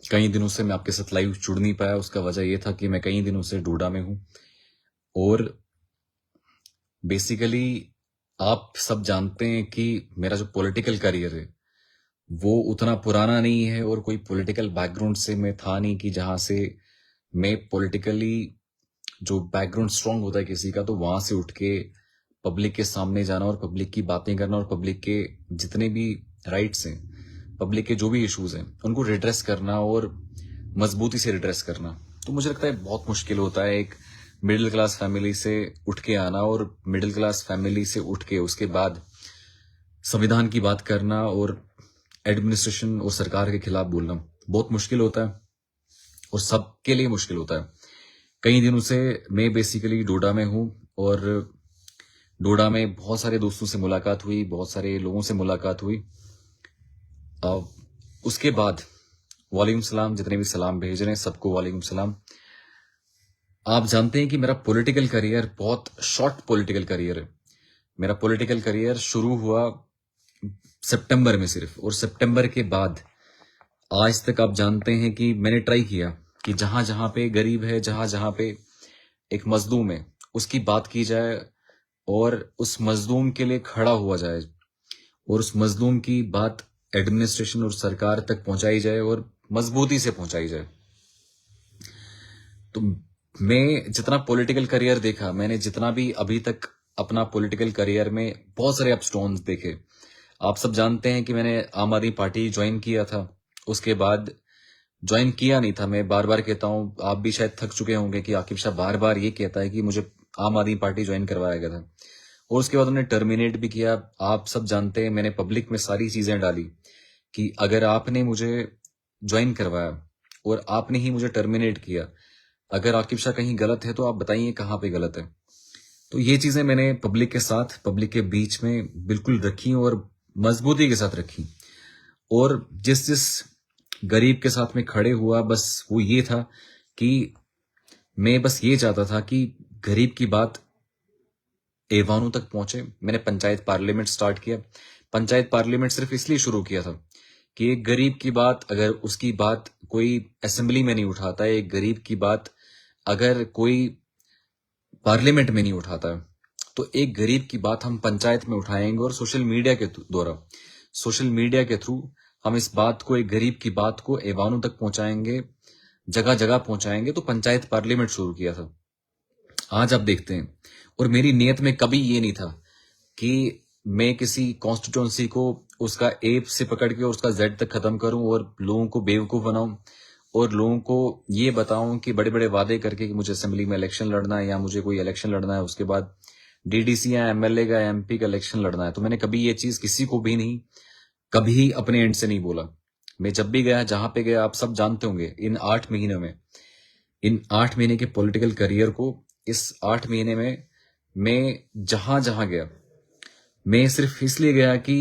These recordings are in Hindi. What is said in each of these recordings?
कई दिनों से मैं आपके साथ लाइव जुड़ नहीं पाया। उसका वजह ये था कि मैं कई दिनों से डोडा में हूं और बेसिकली आप सब जानते हैं कि मेरा जो पॉलिटिकल करियर है वो उतना पुराना नहीं है और कोई पॉलिटिकल बैकग्राउंड से मैं था नहीं कि जहां से मैं पॉलिटिकली जो बैकग्राउंड स्ट्रांग होता है किसी का तो वहां से उठ के पब्लिक के सामने जाना और पब्लिक की बातें करना और पब्लिक के जितने भी राइट्स हैं, पब्लिक के जो भी इश्यूज हैं उनको रिड्रेस करना और मजबूती से रिड्रेस करना। तो मुझे लगता है बहुत मुश्किल होता है एक मिडिल क्लास फैमिली से उठ के आना और मिडिल क्लास फैमिली से उठ के उसके बाद संविधान की बात करना और एडमिनिस्ट्रेशन और सरकार के खिलाफ बोलना बहुत मुश्किल होता है और सबके लिए मुश्किल होता है। कई दिनों से मैं बेसिकली डोडा में हूं और डोडा में बहुत सारे दोस्तों से मुलाकात हुई, बहुत सारे लोगों से मुलाकात हुई। उसके बाद वालेकुम सलाम, जितने भी सलाम भेज रहे हैं सबको वालेकुम सलाम। आप जानते हैं कि मेरा पॉलिटिकल करियर बहुत शॉर्ट पॉलिटिकल करियर है। मेरा पॉलिटिकल करियर शुरू हुआ सितंबर में सिर्फ, और सितंबर के बाद आज तक आप जानते हैं कि मैंने ट्राई किया कि जहां जहां पे गरीब है, जहां जहां पे एक मजलूम है उसकी बात की जाए और उस मजलूम के लिए खड़ा हुआ जाए और उस मजलूम की बात एडमिनिस्ट्रेशन और सरकार तक पहुंचाई जाए और मजबूती से पहुंचाई जाए। तो मैं जितना पॉलिटिकल करियर देखा, मैंने जितना भी अभी तक अपना पॉलिटिकल करियर में बहुत सारे अपस्टोन्स देखे। आप सब जानते हैं कि मैंने आम आदमी पार्टी ज्वाइन किया था, उसके बाद ज्वाइन किया नहीं था। मैं बार बार कहता हूं, आप भी शायद थक चुके होंगे कि आकिब शाह बार बार ये कहता है कि मुझे आम आदमी पार्टी ज्वाइन करवाया गया था और उसके बाद उन्होंने टर्मिनेट भी किया। आप सब जानते हैं मैंने पब्लिक में सारी चीजें डाली कि अगर आपने मुझे ज्वाइन करवाया और आपने ही मुझे टर्मिनेट किया, अगर आकिब शाह कहीं गलत है तो आप बताइए कहां पे गलत है। तो ये चीजें मैंने पब्लिक के साथ, पब्लिक के बीच में बिल्कुल रखी और मजबूती के साथ रखी। और जिस जिस गरीब के साथ में खड़े हुआ, बस वो ये था कि मैं बस ये चाहता था कि गरीब की बात ऐवानों तक पहुंचे। मैंने पंचायत पार्लियामेंट स्टार्ट किया। पंचायत पार्लियामेंट सिर्फ इसलिए शुरू किया था कि एक गरीब की बात, अगर उसकी बात कोई असेंबली में नहीं उठाता है, एक गरीब की बात अगर कोई पार्लियामेंट में नहीं उठाता है, तो एक गरीब की बात हम पंचायत में उठाएंगे और सोशल मीडिया के द्वारा, सोशल मीडिया के थ्रू हम इस बात को, एक गरीब की बात को ऐवानों तक पहुंचाएंगे, जगह जगह पहुंचाएंगे। तो पंचायत पार्लियामेंट शुरू किया था। आज आप देखते हैं, और मेरी नियत में कभी ये नहीं था कि मैं किसी कॉन्स्टिट्यूंसी को उसका ए से पकड़ के और उसका जेड तक खत्म करूं और लोगों को बेवकूफ बनाऊं और लोगों को ये बताऊं कि बड़े बड़े वादे करके कि मुझे असेंबली में इलेक्शन लड़ना है या मुझे कोई इलेक्शन लड़ना है, उसके बाद डीडीसी या एमएलए का, एमपी का इलेक्शन लड़ना है। तो मैंने कभी ये चीज किसी को भी नहीं, कभी अपने एंड से नहीं बोला। मैं जब भी गया, जहां पे गया, आप सब जानते होंगे, इन 8 महीनों में, इन 8 महीने के पॉलिटिकल करियर को, इस 8 महीने में मैं जहां जहां गया, मैं सिर्फ इसलिए गया कि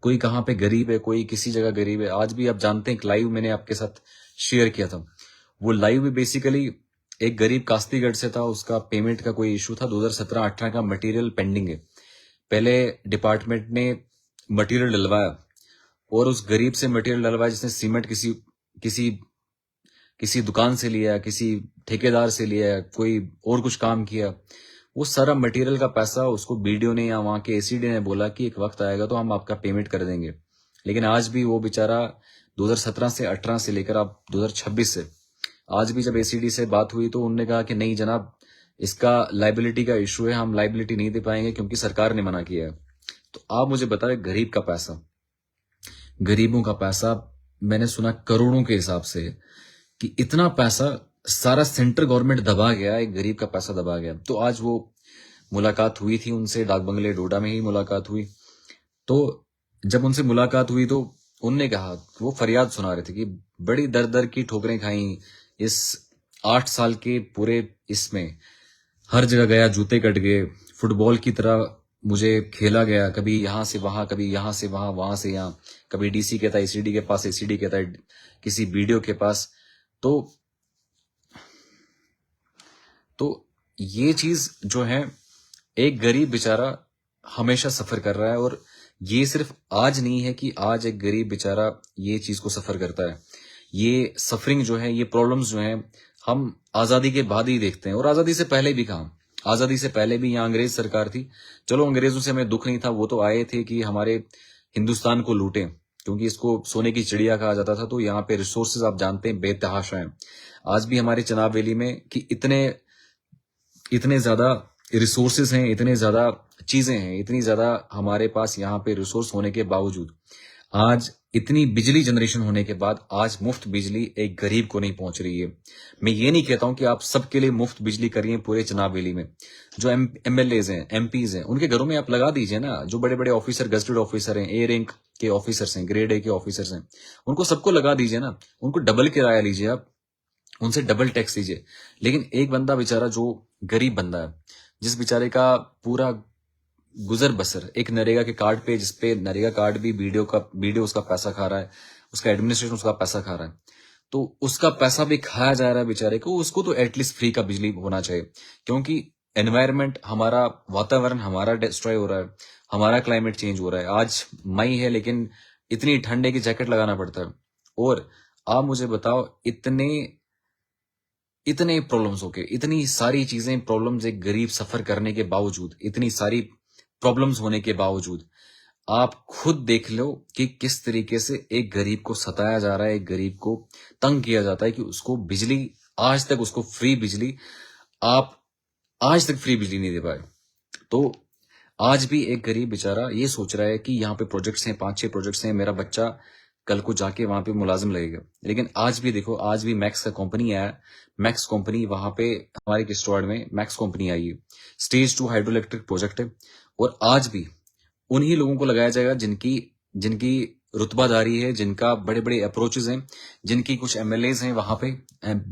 कोई कहां पे गरीब है, कोई किसी जगह गरीब है। आज भी आप जानते हैं, एक लाइव मैंने आपके साथ शेयर किया था। वो लाइव भी बेसिकली एक गरीब कास्तीगढ़ से था, उसका पेमेंट का कोई इशू था। 2017-18 का मटेरियल पेंडिंग है। पहले डिपार्टमेंट ने मटेरियल डलवाया और उस गरीब से मटेरियल डलवाया जिसने सीमेंट किसी किसी किसी दुकान से लिया, किसी ठेकेदार से लिया, कोई और कुछ काम किया। वो सारा मटेरियल का पैसा उसको बीडीओ ने या वहां के एसीडी ने बोला कि एक वक्त आएगा तो हम आपका पेमेंट कर देंगे। लेकिन आज भी वो बेचारा 2017 से 18 से लेकर आप 2026 से आज भी जब एसीडी से बात हुई तो उन्होंने कहा कि नहीं जनाब, इसका लाइबिलिटी का इशू है, हम लाइबिलिटी नहीं दे पाएंगे क्योंकि सरकार ने मना किया है। तो आप मुझे बताएं, गरीब का पैसा, गरीबों का पैसा, मैंने सुना करोड़ों के हिसाब से कि इतना पैसा सारा सेंट्रल गवर्नमेंट दबा गया, एक गरीब का पैसा दबा गया। तो आज वो मुलाकात हुई थी उनसे, डाक बंगले डोडा में ही मुलाकात हुई। तो जब उनसे मुलाकात हुई तो उनने कहा, वो फरियाद सुना रहे थे कि बड़ी दर दर की ठोकरें खाई इस 8 साल के पूरे इसमें। हर जगह गया, जूते कट गए, फुटबॉल की तरह मुझे खेला गया, कभी यहां से वहां, कभी यहां से वहां, वहां से यहां, कभी डीसी कहता है एसीडी के पास, एसीडी कहता है किसी बीडीओ के पास। तो ये चीज जो है, एक गरीब बेचारा हमेशा सफर कर रहा है। और ये सिर्फ आज नहीं है कि आज एक गरीब बेचारा ये चीज को सफर करता है, ये सफरिंग जो है, ये प्रॉब्लम्स जो है, हम आजादी के बाद ही देखते हैं, और आजादी से पहले भी कहा, आजादी से पहले भी यहाँ अंग्रेज सरकार थी। चलो अंग्रेजों से हमें दुख नहीं था, वो तो आए थे कि हमारे हिंदुस्तान को लूटें, क्योंकि इसको सोने की चिड़िया कहा जाता था। तो यहाँ पे रिसोर्सेज आप जानते हैं बेतहाशा हैं। आज भी हमारे चनाब वैली में कि इतने इतने ज्यादा रिसोर्सेज हैं, इतने ज्यादा चीजें हैं, इतनी ज्यादा हमारे पास यहाँ पे रिसोर्स होने के बावजूद, आज इतनी बिजली जनरेशन होने के बाद आज मुफ्त बिजली एक गरीब को नहीं पहुंच रही है। मैं ये नहीं कहता हूं कि आप सबके लिए मुफ्त बिजली करिए पूरे चनाब वैली में। जो एमएलएज हैं, एमपीज हैं, उनके घरों में आप लगा दीजिए ना। जो बड़े बड़े ऑफिसर, गजटेड ऑफिसर हैं, ए रैंक के ऑफिसर्स हैं, ग्रेड ए के ऑफिसर्स हैं, उनको सबको लगा दीजिए ना। उनको डबल किराया लीजिए आप, उनसे डबल टैक्स लीजिए। लेकिन एक बंदा बेचारा जो गरीब बंदा है, जिस बेचारे का पूरा गुजर बसर एक नरेगा के कार्ड पे, जिसपे नरेगा कार्ड भी वीडियो उसका पैसा खा रहा है, उसका एडमिनिस्ट्रेशन उसका पैसा खा रहा है, तो उसका पैसा भी खाया जा रहा है बेचारे को। उसको तो एटलीस्ट फ्री का बिजली होना चाहिए, क्योंकि एनवायरमेंट हमारा, वातावरण हमारा डिस्ट्रॉय हो रहा है, हमारा क्लाइमेट चेंज हो रहा है। आज मई है लेकिन इतनी ठंड है कि जैकेट लगाना पड़ता है। और आप मुझे बताओ, इतने इतने प्रॉब्लम्स होके, इतनी सारी चीजें, प्रॉब्लम्स एक गरीब सफर करने के बावजूद, इतनी सारी प्रॉब्लम्स होने के बावजूद, आप खुद देख लो कि किस तरीके से एक गरीब को सताया जा रहा है, एक गरीब को तंग किया जाता है कि उसको बिजली, आज तक उसको फ्री बिजली, आप आज तक फ्री बिजली नहीं दे पाए। तो आज भी एक गरीब बेचारा ये सोच रहा है कि यहाँ पे प्रोजेक्ट्स हैं, 5-6 प्रोजेक्ट्स हैं, मेरा बच्चा कल को जाके वहां पे मुलाजिम लगेगा। लेकिन आज भी देखो, आज भी मैक्स का कंपनी आया, मैक्स कंपनी वहां पे हमारे किश्तवाड़ में मैक्स कंपनी आई है, स्टेज 2 हाइड्रो इलेक्ट्रिक प्रोजेक्ट है। और आज भी उन्हीं लोगों को लगाया जाएगा जिनकी जिनकी रुतबादारी है, जिनका बड़े बड़े अप्रोचेज हैं, जिनकी कुछ एमएलएज हैं वहां पे,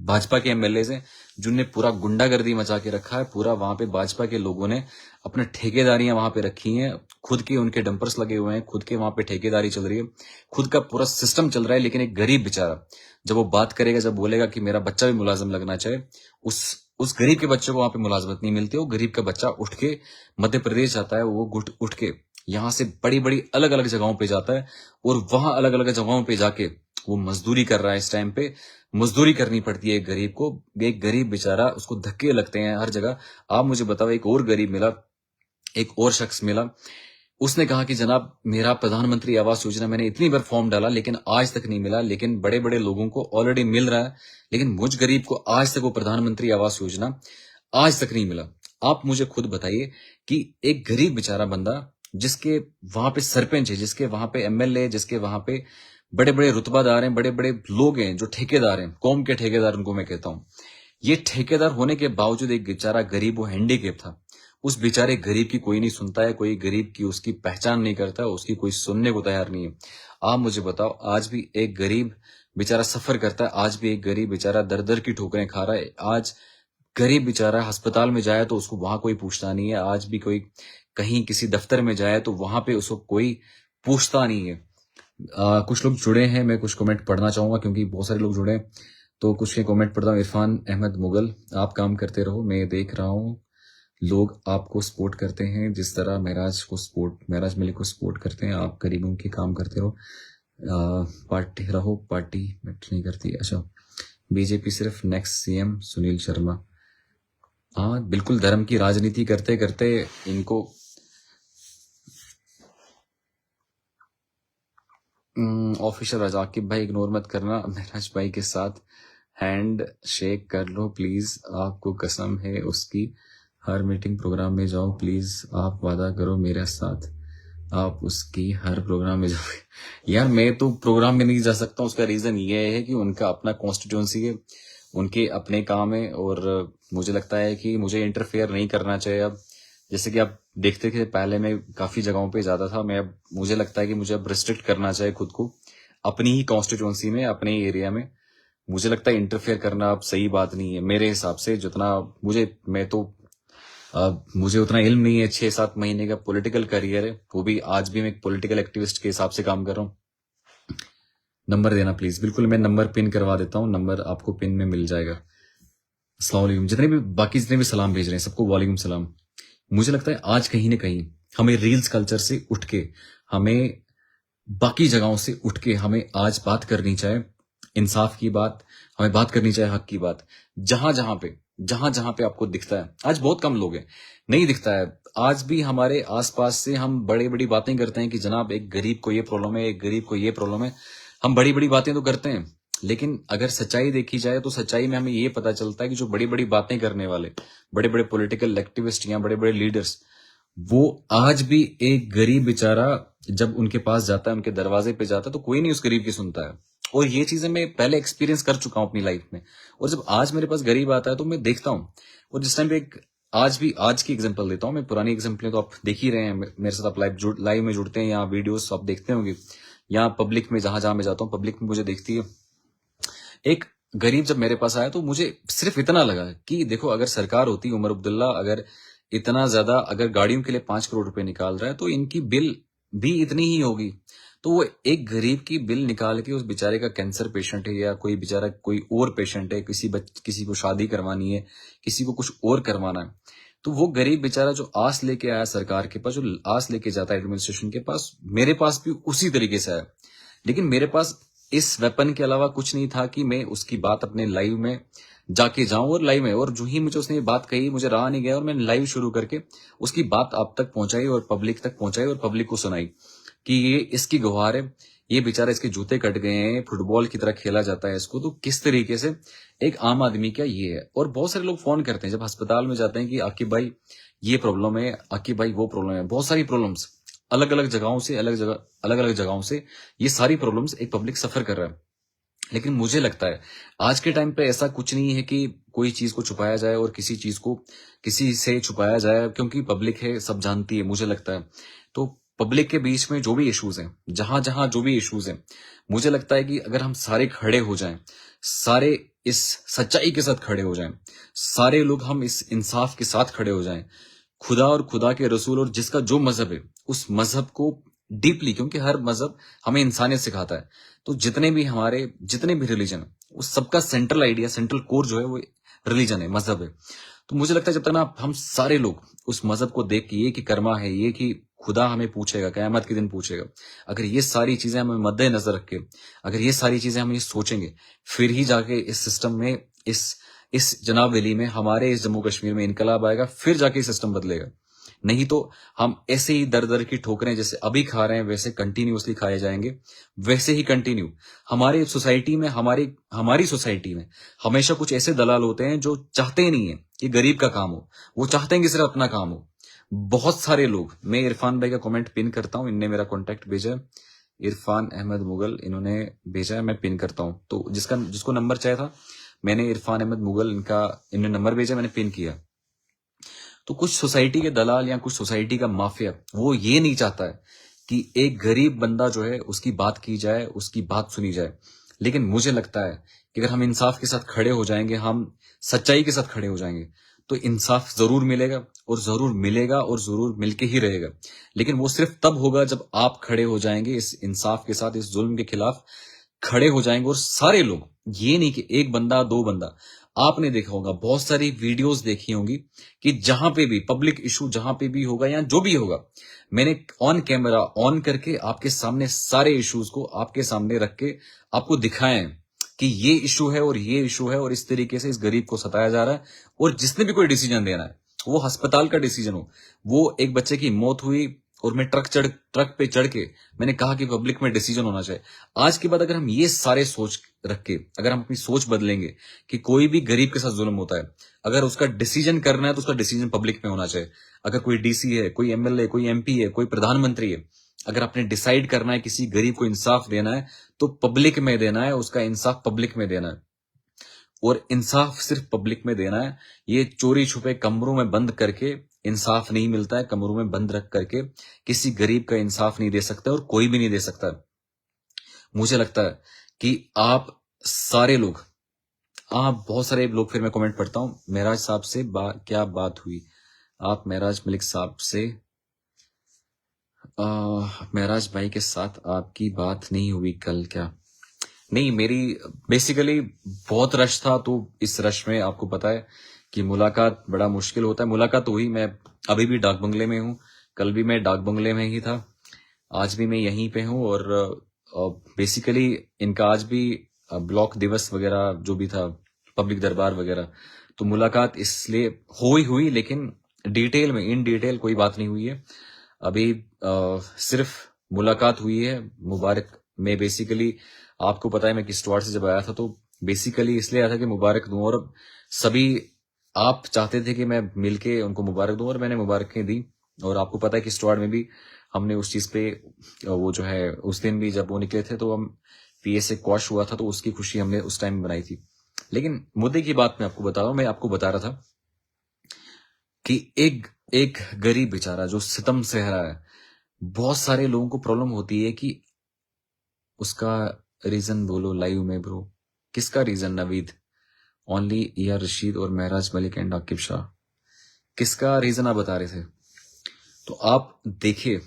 भाजपा के एमएलएज हैं, जिनने पूरा गुंडागर्दी मचा के रखा है। पूरा वहां पे भाजपा के लोगों ने अपने ठेकेदारियां वहां पे रखी हैं, खुद के उनके डंपर्स लगे हुए हैं, खुद के वहां पे ठेकेदारी चल रही है, खुद का पूरा सिस्टम चल रहा है। लेकिन एक गरीब बेचारा जब वो बात करेगा, जब बोलेगा कि मेरा बच्चा भी मुलाजिम लगना चाहिए, उस गरीब के बच्चे को वहां पे मुलाजमत नहीं मिलती। वो गरीब का बच्चा उठ के मध्य प्रदेश जाता है, वो उठ के यहाँ से बड़ी बड़ी अलग अलग जगहों पे जाता है, और वहां अलग अलग जगहों पे जाके वो मजदूरी कर रहा है। इस टाइम पे मजदूरी करनी पड़ती है एक गरीब को। एक गरीब बेचारा, उसको धक्के लगते हैं हर जगह। आप मुझे बताओ, एक और गरीब मिला, एक और शख्स मिला, उसने कहा कि जनाब मेरा प्रधानमंत्री आवास योजना, मैंने इतनी बार फॉर्म डाला लेकिन आज तक नहीं मिला, लेकिन बड़े बड़े लोगों को ऑलरेडी मिल रहा है, लेकिन मुझ गरीब को आज तक वो प्रधानमंत्री आवास योजना आज तक नहीं मिला। आप मुझे खुद बताइए कि एक गरीब बेचारा बंदा, जिसके वहां पे सरपंच है, जिसके वहां पे एमएलए, जिसके वहां पे बड़े बड़े रुतबादार हैं, बड़े बड़े लोग हैं, जो ठेकेदार हैं, कौम के ठेकेदार उनको मैं कहता हूं, ये ठेकेदार होने के बावजूद एक बेचारा गरीब, वो हैंडीकेप था। उस बेचारे गरीब की कोई नहीं सुनता है, कोई गरीब की उसकी पहचान नहीं करता, उसकी कोई सुनने को तैयार नहीं है। आप मुझे बताओ, आज भी एक गरीब बेचारा सफर करता है, आज भी एक गरीब बेचारा दर दर की ठोकरें खा रहा है। आज गरीब बेचारा अस्पताल में जाए तो उसको वहां कोई पूछता नहीं है। आज भी कोई कहीं किसी दफ्तर में जाए तो वहां पे उसको कोई पूछता नहीं है। कुछ लोग जुड़े हैं, मैं कुछ कमेंट पढ़ना चाहूंगा क्योंकि बहुत सारे लोग जुड़े हैं, तो कुछ के कमेंट पढ़ता हूँ। इरफान अहमद मुगल, आप काम करते रहो, मैं देख रहा हूँ लोग आपको सपोर्ट करते हैं, जिस तरह महराज मलिक को सपोर्ट करते हैं, आप गरीबों के काम करते रहो। पार्टी रहो, पार्टी मैटर नहीं करती। अच्छा, बीजेपी सिर्फ नेक्स्ट सीएम सुनील शर्मा। हाँ बिल्कुल, धर्म की राजनीति करते करते इनको ऑफिसर राजाकिब भाई इग्नोर मत करना, महराज भाई के साथ हैंड शेक कर लो प्लीज, आपको कसम है उसकी, हर मीटिंग प्रोग्राम में जाओ प्लीज, आप वादा करो मेरे साथ आप उसकी हर प्रोग्राम में जाओगे। यार मैं तो प्रोग्राम में नहीं जा सकता, उसका रीजन ये है कि उनका अपना कॉन्स्टिट्यूंसी है, उनके अपने काम है, और मुझे लगता है कि मुझे इंटरफेयर नहीं करना चाहिए। अब जैसे कि आप देखते थे पहले मैं काफी जगहों पे जाता था, मैं अब मुझे लगता है कि मुझे अब रिस्ट्रिक्ट करना चाहिए खुद को अपनी ही कॉन्स्टिट्यूंसी में, अपने ही एरिया में। मुझे लगता है इंटरफेयर करना अब सही बात नहीं है मेरे हिसाब से। जितना मुझे उतना इल्म नहीं है, 6-7 महीने का पॉलिटिकल करियर है, वो भी आज भी मैं एक पॉलिटिकल एक्टिविस्ट के हिसाब से काम कर रहा हूँ। नंबर देना प्लीज। बिल्कुल, मैं नंबर पिन करवा देता हूँ, नंबर आपको पिन में मिल जाएगा। अस्सलाम वालेकुम, जितने भी सलाम भेज रहे हैं सबको वालेकुम सलाम। मुझे लगता है आज कहीं ना कहीं हमें रील्स कल्चर से उठ के, हमें बाकी जगहों से उठ के हमें आज बात करनी चाहिए इंसाफ की बात, हमें बात करनी चाहिए हक की बात। जहां जहां पे आपको दिखता है, आज बहुत कम लोग हैं, नहीं दिखता है, आज भी हमारे आसपास से हम बड़ी बड़ी बातें करते हैं कि जनाब एक गरीब को ये प्रॉब्लम है, एक गरीब को ये प्रॉब्लम है। हम बड़ी बड़ी बातें तो करते हैं, लेकिन अगर सच्चाई देखी जाए तो सच्चाई में हमें ये पता चलता है कि जो बड़ी बड़ी बातें करने वाले बड़े बड़े पॉलिटिकल एक्टिविस्ट या बड़े बड़े लीडर्स, वो आज भी एक गरीब बेचारा जब उनके पास जाता है, उनके दरवाजे पे जाता है, तो कोई नहीं उस गरीब की सुनता है। और ये चीजें मैं पहले एक्सपीरियंस कर चुका हूं अपनी लाइफ में। और जब आज मेरे पास गरीब आता है तो मैं देखता हूं, और जिस टाइम पे आज की एग्जांपल देता हूं मैं, पुरानी एग्जांपल तो आप देख ही रहे हैं, मेरे साथ आप लाइव में जुड़ते हैं या वीडियोस आप देखते होंगे, या पब्लिक में जहां जहां मैं जाता हूं, पब्लिक में मुझे देखती है। एक गरीब जब मेरे पास आया तो मुझे सिर्फ इतना लगा कि देखो, अगर सरकार होती, उमर अब्दुल्ला अगर इतना ज्यादा अगर गाड़ियों के लिए 5 करोड़ रुपए निकाल रहा है, तो इनकी बिल भी इतनी ही होगी। तो वो एक गरीब की बिल निकाल के, उस बेचारे का कैंसर पेशेंट है या कोई बेचारा कोई और पेशेंट है, किसी को शादी करवानी है, किसी को कुछ और करवाना है, तो वो गरीब बेचारा जो आस लेके आया सरकार के पास, जो आस लेके जाता है एडमिनिस्ट्रेशन के पास, मेरे पास भी उसी तरीके से आया। लेकिन मेरे पास इस वेपन के अलावा कुछ नहीं था कि मैं उसकी बात अपने लाइव में जाके जाऊं, और लाइव में, और जो ही मुझे उसने ये बात कही, मुझे रहा नहीं गया और मैंने लाइव शुरू करके उसकी बात आप तक पहुंचाई और पब्लिक तक पहुंचाई और पब्लिक को सुनाई कि ये इसकी गुहार है, ये बेचारा, इसके जूते कट गए हैं, फुटबॉल की तरह खेला जाता है इसको, तो किस तरीके से एक आम आदमी का ये है। और बहुत सारे लोग फोन करते हैं जब अस्पताल में जाते हैं कि आकिब भाई ये प्रॉब्लम है, आकिब भाई वो प्रॉब्लम है, बहुत सारी प्रॉब्लम्स अलग अलग जगहों से, अलग अलग जगहों से ये सारी प्रॉब्लम्स एक पब्लिक सफर कर रहा है। लेकिन मुझे लगता है आज के टाइम पे ऐसा कुछ नहीं है कि कोई चीज को छुपाया जाए और किसी चीज को किसी से छुपाया जाए, क्योंकि पब्लिक है, सब जानती है, मुझे लगता है। तो पब्लिक के बीच में जो भी इश्यूज हैं, जहां जहां जो भी इश्यूज हैं, मुझे लगता है कि अगर हम सारे खड़े हो जाएं, सारे इस सच्चाई के साथ खड़े हो जाएं, सारे लोग हम इस इंसाफ के साथ खड़े हो जाएं, खुदा और खुदा के रसूल और जिसका जो मजहब है, उस मजहब को डीपली, क्योंकि हर मजहब हमें इंसानियत सिखाता है, तो जितने भी रिलीजन, उस सबका सेंट्रल आइडिया, सेंट्रल कोर जो है वो रिलीजन है, मजहब है। तो मुझे लगता है जब तक ना हम सारे लोग उस मजहब को देख के, ये कि कर्मा है, ये कि खुदा हमें पूछेगा, कयामत के दिन पूछेगा, अगर ये सारी चीजें हमें मद्देनजर रख के, अगर ये सारी चीजें हम ये सोचेंगे, फिर ही जाके इस सिस्टम में, इस जनाब वली में, हमारे इस जम्मू कश्मीर में इनकलाब आएगा, फिर जाके सिस्टम बदलेगा। नहीं तो हम ऐसे ही दर दर की ठोकरें जैसे अभी खा रहे हैं, वैसे कंटिन्यूअसली खाए जाएंगे, वैसे ही कंटिन्यू। हमारी सोसाइटी में हमेशा कुछ ऐसे दलाल होते हैं जो चाहते नहीं है कि गरीब का काम हो, वो चाहते हैं कि सिर्फ अपना काम हो। बहुत सारे लोग, मैं इरफान भाई का कमेंट पिन करता हूं, इनने मेरा कॉन्टेक्ट भेजा है, इरफान अहमद मुगल इन्होंने भेजा है, मैं पिन करता हूं। तो जिसको नंबर चाहिए था, मैंने इरफान अहमद मुगल इन्होंने नंबर भेजा, मैंने पिन किया। तो कुछ सोसाइटी के दलाल या कुछ सोसाइटी का माफिया, वो ये नहीं चाहता है कि एक गरीब बंदा जो है उसकी बात की जाए, उसकी बात सुनी जाए। लेकिन मुझे लगता है कि अगर हम इंसाफ के साथ खड़े हो जाएंगे, हम सच्चाई के साथ खड़े हो जाएंगे, तो इंसाफ जरूर मिलेगा, और जरूर मिलेगा, और जरूर मिलके ही रहेगा। लेकिन वो सिर्फ तब होगा जब आप खड़े हो जाएंगे इस इंसाफ के साथ, इस जुल्म के खिलाफ खड़े हो जाएंगे। और सारे लोग, ये नहीं कि एक बंदा दो बंदा, आपने देखा होगा, बहुत सारी वीडियोस देखी होंगी कि जहां पे भी पब्लिक इशू जहां पे भी होगा या जो भी होगा, मैंने ऑन कैमरा ऑन करके आपके सामने सारे इश्यूज को आपके सामने रख के आपको दिखाए हैं कि ये इशू है और ये इशू है, और इस तरीके से इस गरीब को सताया जा रहा है। और जिसने भी कोई डिसीजन देना है, वो अस्पताल का डिसीजन हो, वो एक बच्चे की मौत हुई और मैं ट्रक पे चढ़ के मैंने कहा कि पब्लिक में डिसीजन होना चाहिए। आज के बाद अगर हम ये सारे सोच रख के, अगर हम अपनी सोच बदलेंगे कि कोई भी गरीब के साथ जुल्म होता है, अगर उसका डिसीजन करना है तो उसका डिसीजन पब्लिक में होना चाहिए। अगर कोई डीसी है, कोई एमएलए, कोई एमपी है, कोई प्रधानमंत्री है, अगर आपने डिसाइड करना है किसी गरीब को इंसाफ देना है, तो पब्लिक में देना है, उसका इंसाफ पब्लिक में देना है। और इंसाफ सिर्फ पब्लिक में देना है। ये चोरी छुपे कमरों में बंद करके इंसाफ नहीं मिलता है, कमरों में बंद रख करके किसी गरीब का इंसाफ नहीं दे सकता, और कोई भी नहीं दे सकता। मुझे लगता है कि आप सारे लोग, बहुत सारे लोग, फिर मैं कमेंट पढ़ता हूं, महराज साहब से क्या बात हुई, आप महराज मलिक साहब से, महराज भाई के साथ आपकी बात नहीं हुई कल क्या? नहीं, मेरी बेसिकली बहुत रश था, तो इस रश में आपको पता है कि मुलाकात बड़ा मुश्किल होता है। मुलाकात हुई, मैं अभी भी डाक बंगले में हूं, कल भी मैं डाक बंगले में ही था, आज भी मैं यहीं पे हूं। और बेसिकली इनका आज भी ब्लॉक दिवस वगैरह जो भी था, पब्लिक दरबार वगैरह, तो मुलाकात इसलिए हुई, लेकिन इन डिटेल कोई बात नहीं हुई है अभी। सिर्फ मुलाकात हुई है मुबारक में। बेसिकली आपको पता है मैं किश्तवाड़ से जब आया था तो बेसिकली इसलिए आया था कि मुबारक दूं, और सभी आप चाहते थे कि मैं मिलके उनको मुबारक दूं, और मैंने मुबारकें दी। और आपको पता है किश्तवाड़ में भी हमने उस चीज पे वो जो है उस दिन भी जब वो निकले थे तो हम पीएसए क्वाश हुआ था तो उसकी खुशी हमने उस टाइम बनाई थी। लेकिन मुद्दे की बात मैं आपको बता रहा हूं। मैं आपको बता रहा था कि एक गरीब बेचारा जो सितम सह रहा है, बहुत सारे लोगों को प्रॉब्लम होती है कि उसका रीजन बोलो लाइव में ब्रो। किसका region? Naveed, only AR Rashid और महराज मलिक एंड आकिब शाह। किसका रीजन आप बता रहे थे? तो आप देखिए,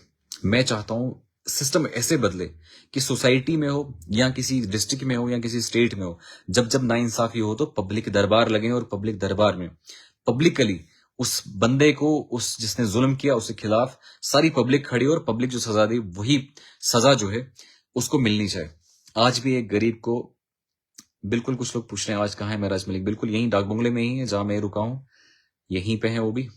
मैं चाहता हूं सिस्टम ऐसे बदले कि सोसाइटी में हो या किसी डिस्ट्रिक्ट में हो या किसी स्टेट में हो, जब जब नाइंसाफी हो तो पब्लिक दरबार लगे, और पब्लिक दरबार में पब्लिकली उस बंदे को, उस जिसने जुल्म किया उसके खिलाफ सारी पब्लिक खड़ी हो, और पब्लिक जो सजा दी वही सजा जो है उसको मिलनी चाहिए। आज भी एक गरीब को, बिल्कुल कुछ लोग पूछ रहे हैं आज कहाँ है महराज मलिक, बिल्कुल यहीं डाक बंगले में ही है जहां मैं रुका हूं, यहीं पे है वो भी।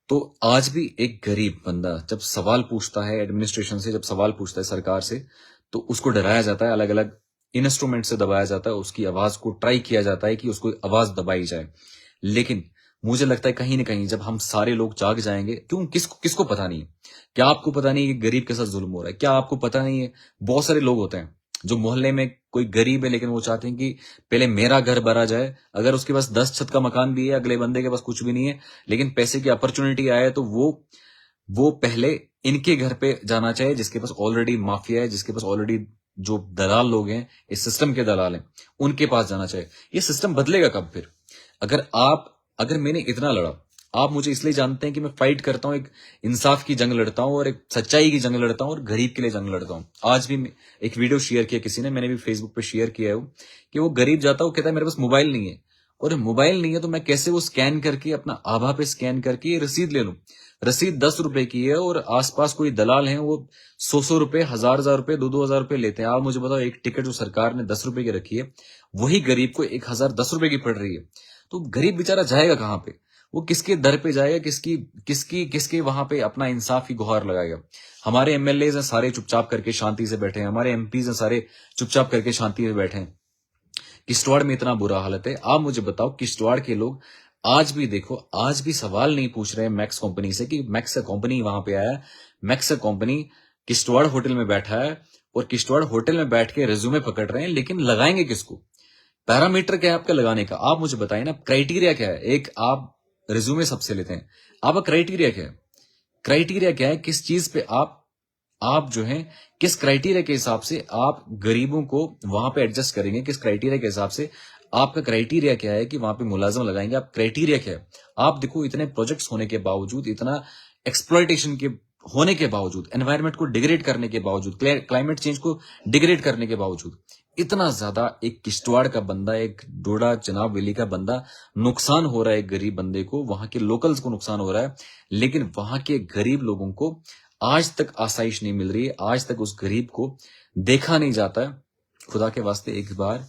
तो आज भी एक गरीब बंदा जब सवाल पूछता है एडमिनिस्ट्रेशन से, जब सवाल पूछता है सरकार से, तो उसको डराया जाता है, अलग अलग इंस्ट्रूमेंट से दबाया जाता है, उसकी आवाज को ट्राई किया जाता है कि उसको आवाज दबाई जाए। लेकिन मुझे लगता है कहीं ना कहीं जब हम सारे लोग जाग जाएंगे, क्यों किसको पता नहीं है? क्या आपको पता नहीं है कि गरीब के साथ जुल्म हो रहा है? क्या आपको पता नहीं है? बहुत सारे लोग होते हैं जो मोहल्ले में कोई गरीब है लेकिन वो चाहते हैं कि पहले मेरा घर भरा जाए। अगर उसके पास 10 छत का मकान भी है, अगले बंदे के पास कुछ भी नहीं है, लेकिन पैसे की अपॉर्चुनिटी आए तो वो पहले इनके घर पे जाना चाहिए जिसके पास ऑलरेडी माफिया है, जिसके पास ऑलरेडी जो दलाल लोग हैं, इस सिस्टम के दलाल हैं, उनके पास जाना चाहिए। ये सिस्टम बदलेगा कब फिर? अगर मैंने इतना लड़ा, आप मुझे इसलिए जानते हैं कि मैं फाइट करता हूं, एक इंसाफ की जंग लड़ता हूं और एक सच्चाई की जंग लड़ता हूं और गरीब के लिए जंग लड़ता हूं। आज भी एक वीडियो शेयर किया किसी ने, मैंने भी फेसबुक पे शेयर किया है वो, कि वो गरीब जाता है, वो कहता है मेरे पास मोबाइल नहीं है, और मोबाइल नहीं है तो मैं कैसे वो स्कैन करके अपना आभा पे स्कैन करके ये रसीद ले लूं। रसीद 10 रुपए की है और आसपास कोई दलाल है वो 100 रुपए, 1000 रुपए, 2 हजार रुपए लेते हैं। आप मुझे बताओ, एक टिकट जो सरकार ने 10 रुपए की रखी है, वही गरीब को 1010 रुपए की पड़ रही है। तो गरीब बेचारा जाएगा कहां पे? वो किसके दर पे जाएगा? किसके वहां पे अपना इंसाफ की गुहार लगाएगा? हमारे MLA हैं सारे चुपचाप करके शांति से बैठे हैं, हमारे MPs हैं सारे चुपचाप करके शांति से बैठे हैं। किश्तवाड़ में इतना बुरा हालत है। आप मुझे बताओ, किश्तवाड़ के लोग आज भी देखो, आज भी सवाल नहीं पूछ रहे मैक्स कंपनी से कि मैक्स कंपनी वहां पे आया, मैक्स कंपनी किश्तवाड़ होटल में बैठा है, और किश्तवाड़ होटल में बैठ के रिज्यूमे पकड़ रहे हैं, लेकिन लगाएंगे किसको? पैरामीटर क्या है आपका लगाने का? आप मुझे बताइए ना, क्राइटेरिया क्या है? एक आप रिज्यूमे सबसे लेते हैं, आपका क्राइटेरिया क्या है? क्राइटेरिया क्या है? किस चीज पे आप जो है, किस क्राइटेरिया के हिसाब से आप गरीबों को वहां पे एडजस्ट करेंगे? किस क्राइटेरिया के हिसाब से आपका क्राइटेरिया क्या है कि वहां पे मुलाजम लगाएंगे? आप क्राइटेरिया क्या है? आप देखो, इतने प्रोजेक्ट्स होने के बावजूद, इतना एक्सप्लॉयटेशन के होने के बावजूद, एनवायरमेंट को डिग्रेड करने के बावजूद, क्लाइमेट चेंज को डिग्रेड करने के बावजूद, इतना ज्यादा एक किश्तवाड़ का बंदा, एक डोडा चनाब वैली का बंदा नुकसान हो रहा है, एक गरीब बंदे को, वहां के लोकल्स को नुकसान हो रहा है, लेकिन वहां के गरीब लोगों को आज तक आसाइश नहीं मिल रही है, आज तक उस गरीब को देखा नहीं जाता है। खुदा के वास्ते एक बार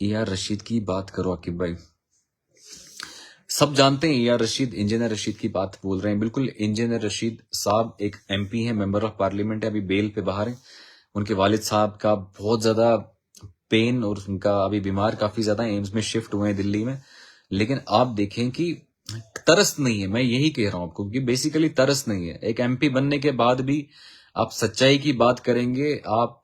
AR रशीद की बात करो आकिब भाई। सब जानते हैं AR रशीद, इंजीनियर रशीद की बात बोल रहे हैं। बिल्कुल, इंजीनियर रशीद साहब एक MP है, मेंबर ऑफ पार्लियामेंट है, अभी बेल पे बाहर है। उनके वालिद साहब का बहुत ज्यादा पेन, और उनका अभी बीमार काफी ज्यादा, एम्स में शिफ्ट हुए हैं दिल्ली में। लेकिन आप देखें कि तरस नहीं है, मैं यही कह रहा हूं आपको, कि बेसिकली तरस नहीं है। एक MP बनने के बाद भी आप सच्चाई की बात करेंगे, आप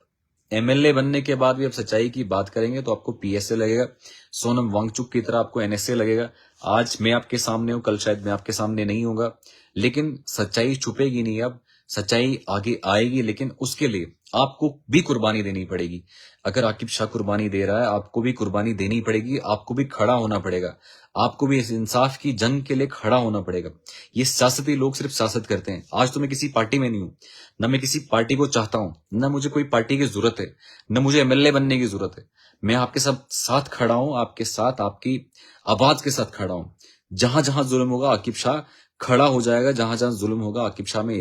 MLA बनने के बाद भी आप सच्चाई की बात करेंगे तो आपको PSA लगेगा, सोनम वांगचुक की तरह आपको NSA लगेगा। आज मैं आपके सामने हूं, कल शायद मैं आपके सामने नहीं होगा, लेकिन सच्चाई छुपेगी नहीं, अब सच्चाई आगे आएगी, लेकिन उसके लिए आपको भी कुर्बानी देनी पड़ेगी। अगर आकिब शाह कुर्बानी दे रहा है, आपको भी कुर्बानी देनी पड़ेगी, आपको भी खड़ा होना पड़ेगा, आपको भी इस इंसाफ की जंग के लिए खड़ा होना पड़ेगा। ये सियासती लोग सिर्फ सियासत करते हैं। आज तो मैं किसी पार्टी में नहीं हूं, न मैं किसी पार्टी को चाहता हूं, न मुझे कोई पार्टी की जरूरत है, न मुझे MLA बनने की जरूरत है। मैं आपके साथ खड़ा हूं, आपके साथ, आपकी आवाज के साथ खड़ा हूं। जहां जहां जुल्म होगा, आकिब शाह खड़ा हो जाएगा। जहां जहां जुल्म होगा, आकिब शाह में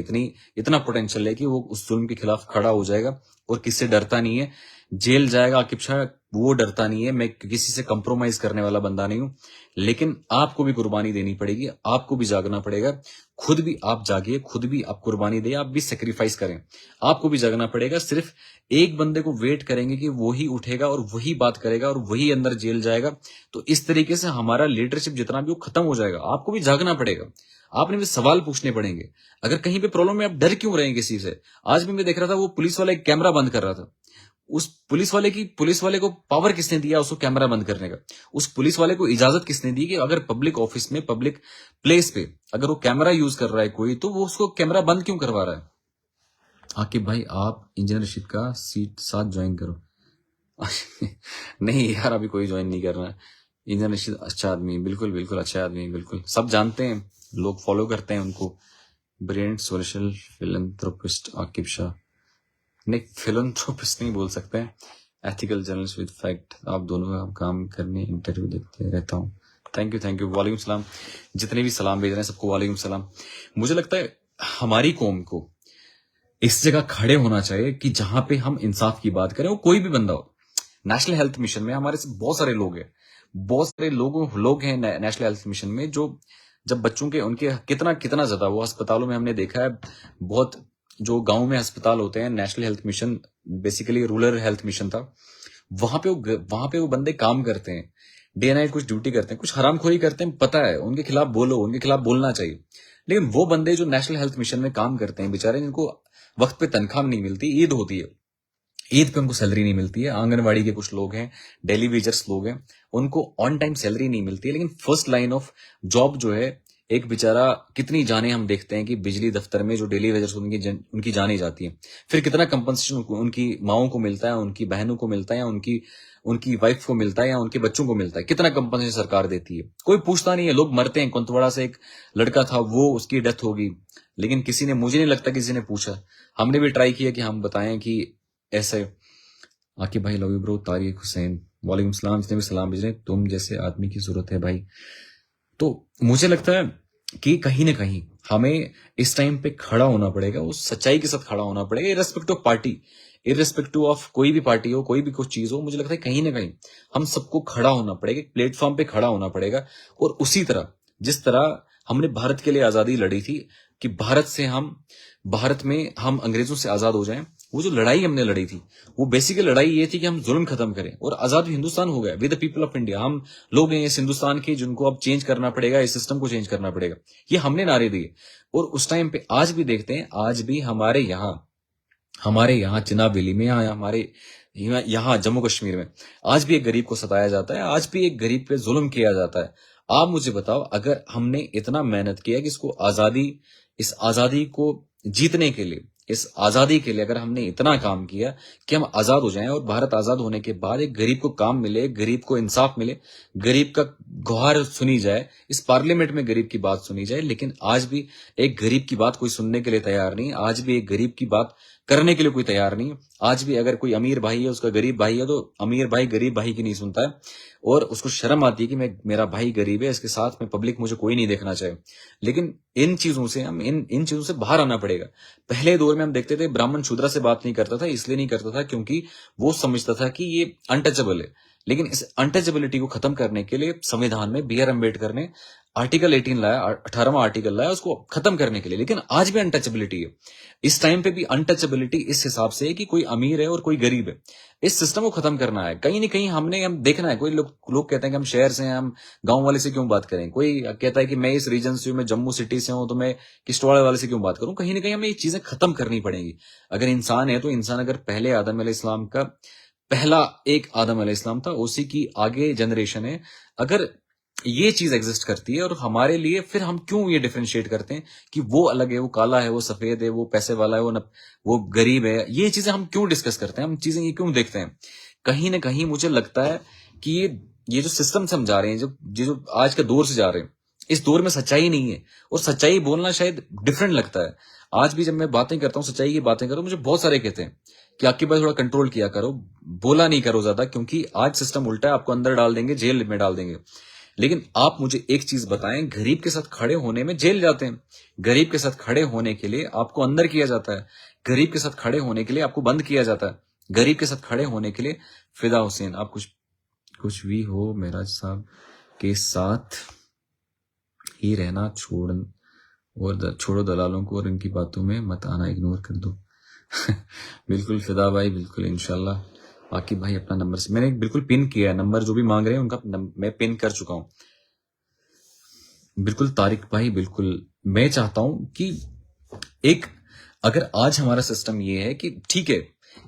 इतना पोटेंशियल है कि वो उस जुल्म के खिलाफ खड़ा हो जाएगा और किससे डरता नहीं है। जेल जाएगा आकिब शाह, वो डरता नहीं है। मैं किसी से कंप्रोमाइज करने वाला बंदा नहीं हूं, लेकिन आपको भी कुर्बानी देनी पड़ेगी, आपको भी जागना पड़ेगा। खुद भी आप जागिए, खुद भी आप कुर्बानी दें, आप भी सेक्रीफाइस करें। आपको भी जागना पड़ेगा। सिर्फ एक बंदे को वेट करेंगे कि वही उठेगा और वही बात करेगा और वही अंदर जेल जाएगा, तो इस तरीके से हमारा लीडरशिप जितना भी वो खत्म हो जाएगा। आपको भी जागना पड़ेगा, आपने भी सवाल पूछने पड़ेंगे। अगर कहीं पे प्रॉब्लम है, आप डर क्यों रहे हैं किसी से? आज भी मैं देख रहा था, वो पुलिस वाला एक कैमरा बंद कर रहा था। उस पुलिस वाले को पावर किसने दिया उसको कैमरा बंद करने का? उस पुलिस वाले को इजाजत किसने दी कि अगर पब्लिक ऑफिस में, पब्लिक प्लेस पे अगर वो कैमरा यूज कर रहा है कोई, तो वो उसको कैमरा बंद क्यों करवा रहा है? आकिब भाई, आप इंजीनियरशिप का सीट साथ ज्वाइन करो। नहीं यार, अभी कोई ज्वाइन नहीं कर रहा है। इंजीनियरशिप अच्छा आदमी, बिल्कुल बिल्कुल अच्छा आदमी, बिल्कुल सब जानते हैं, लोग फॉलो करते हैं उनको। Brilliant social philanthropist Aqib Shah. नहीं, फिलैंथ्रोपिस्ट नहीं बोल सकते हैं, एथिकल जर्नलिस्ट विद फैक्ट। आप दोनों का काम करने इंटरव्यू देखते रहता हूँ। Thank you. वालेकुम सलाम। जितने भी सलाम भेज रहे हैं सबको वालेकुम सलाम। मुझे लगता है हमारी कौम को इस जगह खड़े होना चाहिए कि जहां पे हम इंसाफ की बात करें, वो कोई भी बंदा हो। नेशनल हेल्थ मिशन में हमारे से बहुत सारे लोग हैं, बहुत सारे लोग हैं नेशनल हेल्थ मिशन में, जो जब बच्चों के उनके कितना कितना ज्यादा वो अस्पतालों में हमने देखा है। बहुत जो गांव में अस्पताल होते हैं, national health mission basically rural health mission था, वहां पे वो बंदे काम करते हैं, डे नाइट कुछ ड्यूटी करते हैं, कुछ हरामखोरी करते हैं, पता है, उनके खिलाफ बोलो, उनके खिलाफ बोलना चाहिए। लेकिन वो बंदे जो नेशनल हेल्थ मिशन में काम करते हैं, बेचारे जिनको वक्त पे तनख्वाह नहीं मिलती, ईद होती है, ईद पे उनको सैलरी नहीं मिलती है। आंगनवाड़ी के कुछ लोग हैं, डेली वेजर्स लोग हैं, उनको ऑन टाइम सैलरी नहीं मिलती है। लेकिन फर्स्ट लाइन ऑफ जॉब जो है, एक बेचारा, कितनी जाने हम देखते हैं कि बिजली दफ्तर में जो डेली वेजर्स उनकी जाने जाती है, फिर कितना कंपनसेशन उनकी माओं को मिलता है, उनकी बहनों को मिलता है, या उनकी उनकी वाइफ को मिलता है, या उनके बच्चों को मिलता है, कितना कंपनसेशन सरकार देती है? कोई पूछता नहीं है, लोग मरते हैं। कुंतवाड़ा से एक लड़का था, वो उसकी डेथ होगी, लेकिन किसी ने, मुझे नहीं लगता किसी ने पूछा। हमने भी ट्राई किया कि हम बताएं कि ऐसे। आकिब भाई love you bro. Tariq Hussain, वालेकुम सलाम। जितने भी सलाम भेज रहे हैं, तुम जैसे आदमी की जरूरत है भाई। तो मुझे लगता है कि कहीं ना कहीं हमें इस टाइम पे खड़ा होना पड़ेगा, उस सच्चाई के साथ खड़ा होना पड़ेगा, irrespective of party, irrespective of कोई भी पार्टी हो, कोई भी कुछ चीज हो। मुझे लगता है कहीं ना कहीं हम सबको खड़ा होना पड़ेगा, एक प्लेटफॉर्म पे खड़ा होना पड़ेगा। और उसी तरह, जिस तरह हमने भारत के लिए आजादी लड़ी थी, कि भारत में हम अंग्रेजों से आजाद हो जाएं, वो जो लड़ाई हमने लड़ी थी, वो बेसिकली लड़ाई ये थी कि हम जुल्म खत्म करें, और आजाद हिंदुस्तान हो गया with the people of India. हम लोग हैं इस हिंदुस्तान के, जिनको अब चेंज करना पड़ेगा, इस सिस्टम को चेंज करना पड़ेगा। ये हमने नारे दिए। और उस टाइम पे आज भी देखते हैं, आज भी हमारे यहाँ चिनाब वैली में, यहाँ जम्मू कश्मीर में आज भी एक गरीब को सताया जाता है, आज भी एक गरीब पे जुल्म किया जाता है। आप मुझे बताओ, अगर हमने इतना मेहनत किया कि इस आजादी को जीतने के लिए, इस आजादी के लिए अगर हमने इतना काम किया कि हम आजाद हो जाएं, और भारत आजाद होने के बाद एक गरीब को काम मिले, गरीब को इंसाफ मिले, गरीब का गुहार सुनी जाए, इस पार्लियामेंट में गरीब की बात सुनी जाए, लेकिन आज भी एक गरीब की बात कोई सुनने के लिए तैयार नहीं। आज भी एक गरीब की बात करने के लिए कोई तैयार नहीं। आज भी अगर कोई अमीर भाई है, उसका गरीब भाई है, तो अमीर भाई गरीब भाई की नहीं सुनता है, और उसको शर्म आती है कि मेरा भाई गरीब है, इसके साथ में पब्लिक मुझे कोई नहीं देखना चाहिए। लेकिन इन चीजों से बाहर आना पड़ेगा। पहले दौर में हम देखते थे, ब्राह्मण शूद्र से बात नहीं करता था, इसलिए नहीं करता था क्योंकि वो समझता था कि ये अनटचेबल है। लेकिन इस अनटचेबिलिटी को खत्म करने के लिए संविधान में बी आर अम्बेडकर ने आर्टिकल 18 लाया, 18वां आर्टिकल लाया उसको खत्म करने के लिए। लेकिन आज भी अनटचेबिलिटी है, इस टाइम पे भी अनटचेबिलिटी इस हिसाब से है कि कोई अमीर है और कोई गरीब है। इस सिस्टम को खत्म करना है। कहीं ना कहीं हम देखना है। कोई लोग कहते हैं कि हम शहर से हैं, हम गांव वाले से क्यों बात करें। कोई कहता है कि मैं इस रीजन से हूं, मैं जम्मू सिटी से हूं, तो मैं किश्तवाड़ वाले से क्यों बात करूं। कहीं ना कहीं हमें ये चीजें खत्म करनी पड़ेंगी। अगर इंसान है तो इंसान, अगर पहले आदम अलैहिस्सलाम का पहला एक आदम अलैहिस्सलाम था, उसी की आगे जनरेशन है, अगर ये चीज एग्जिस्ट करती है, और हमारे लिए फिर हम क्यों ये डिफरेंशिएट करते हैं कि वो अलग है, वो काला है, वो सफेद है, वो पैसे वाला है, वो गरीब है। ये चीजें हम क्यों डिस्कस करते हैं, हम चीजें ये क्यों देखते हैं। कहीं ना कहीं मुझे लगता है कि ये जो सिस्टम से हम जा रहे हैं, जो आज के दौर से जा रहे हैं, इस दौर में सच्चाई नहीं है। और सच्चाई बोलना शायद डिफरेंट लगता है। आज भी जब मैं बातें करता हूँ, सच्चाई की बातें करो, मुझे बहुत सारे कहते हैं कि आपके पास थोड़ा कंट्रोल किया करो, बोला नहीं करो ज्यादा, क्योंकि आज सिस्टम उल्टा है, आपको अंदर डाल देंगे, जेल में डाल देंगे। लेकिन आप मुझे एक चीज बताएं, गरीब के साथ खड़े होने में जेल जाते हैं, गरीब के साथ खड़े होने के लिए आपको अंदर किया जाता है, गरीब के साथ खड़े होने के लिए आपको बंद किया जाता है, गरीब के साथ खड़े होने के लिए फिदा हुसैन, आप कुछ कुछ भी हो मेराज साहब के साथ ही रहना छोड़ो दलालों को और इनकी बातों में मत आना, इग्नोर कर दो। बिल्कुल फिदा भाई, बिल्कुल इंशाल्लाह। आकिब भाई अपना नंबर से मैंने बिल्कुल पिन किया है, नंबर जो भी मांग रहे हैं उनका मैं पिन कर चुका हूं। बिल्कुल तारिक भाई, बिल्कुल मैं चाहता हूं कि एक अगर आज हमारा सिस्टम ये है कि ठीक है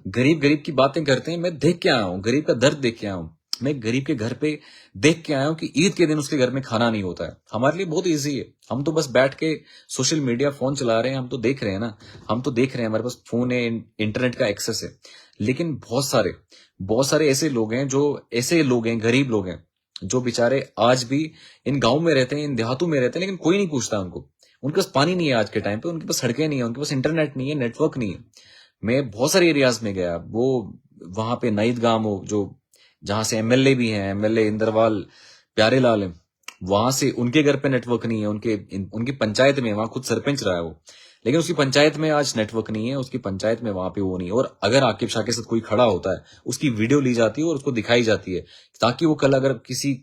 गरीब गरीब की बातें करते हैं, मैं देख के आया हूं, गरीब का दर्द देख के आया हूं, मैं गरीब के घर पे देख के आया हूं कि ईद के दिन उसके घर में खाना नहीं होता है। हमारे लिए बहुत इजी है, हम तो बस बैठ के सोशल मीडिया फोन चला रहे हैं, हम तो देख रहे हैं ना, हम तो देख रहे हैं, हमारे पास फोन है, इंटरनेट का एक्सेस है। लेकिन बहुत सारे ऐसे लोग हैं गरीब लोग हैं जो बेचारे आज भी इन गांव में रहते हैं, इन देहातों में रहते हैं, लेकिन कोई नहीं पूछता उनको। उनके पास पानी नहीं है आज के टाइम पे, उनके पास सड़कें नहीं है, उनके पास इंटरनेट नहीं है, नेटवर्क नहीं है। मैं बहुत सारे एरियाज में गया, वो वहां पे नाइद गांव हो जो जहां से एमएलए भी हैं, एमएलए इंदरवाल प्यारे लाल है, वहां से उनके घर पे नेटवर्क नहीं है, उनकी पंचायत में, वहां खुद सरपंच रहा है वो, लेकिन उसकी पंचायत में आज नेटवर्क नहीं है, उसकी पंचायत में वहां पे वो नहीं है। और अगर आकिब शाह के साथ कोई खड़ा होता है, उसकी वीडियो ली जाती है और उसको दिखाई जाती है, ताकि वो कल अगर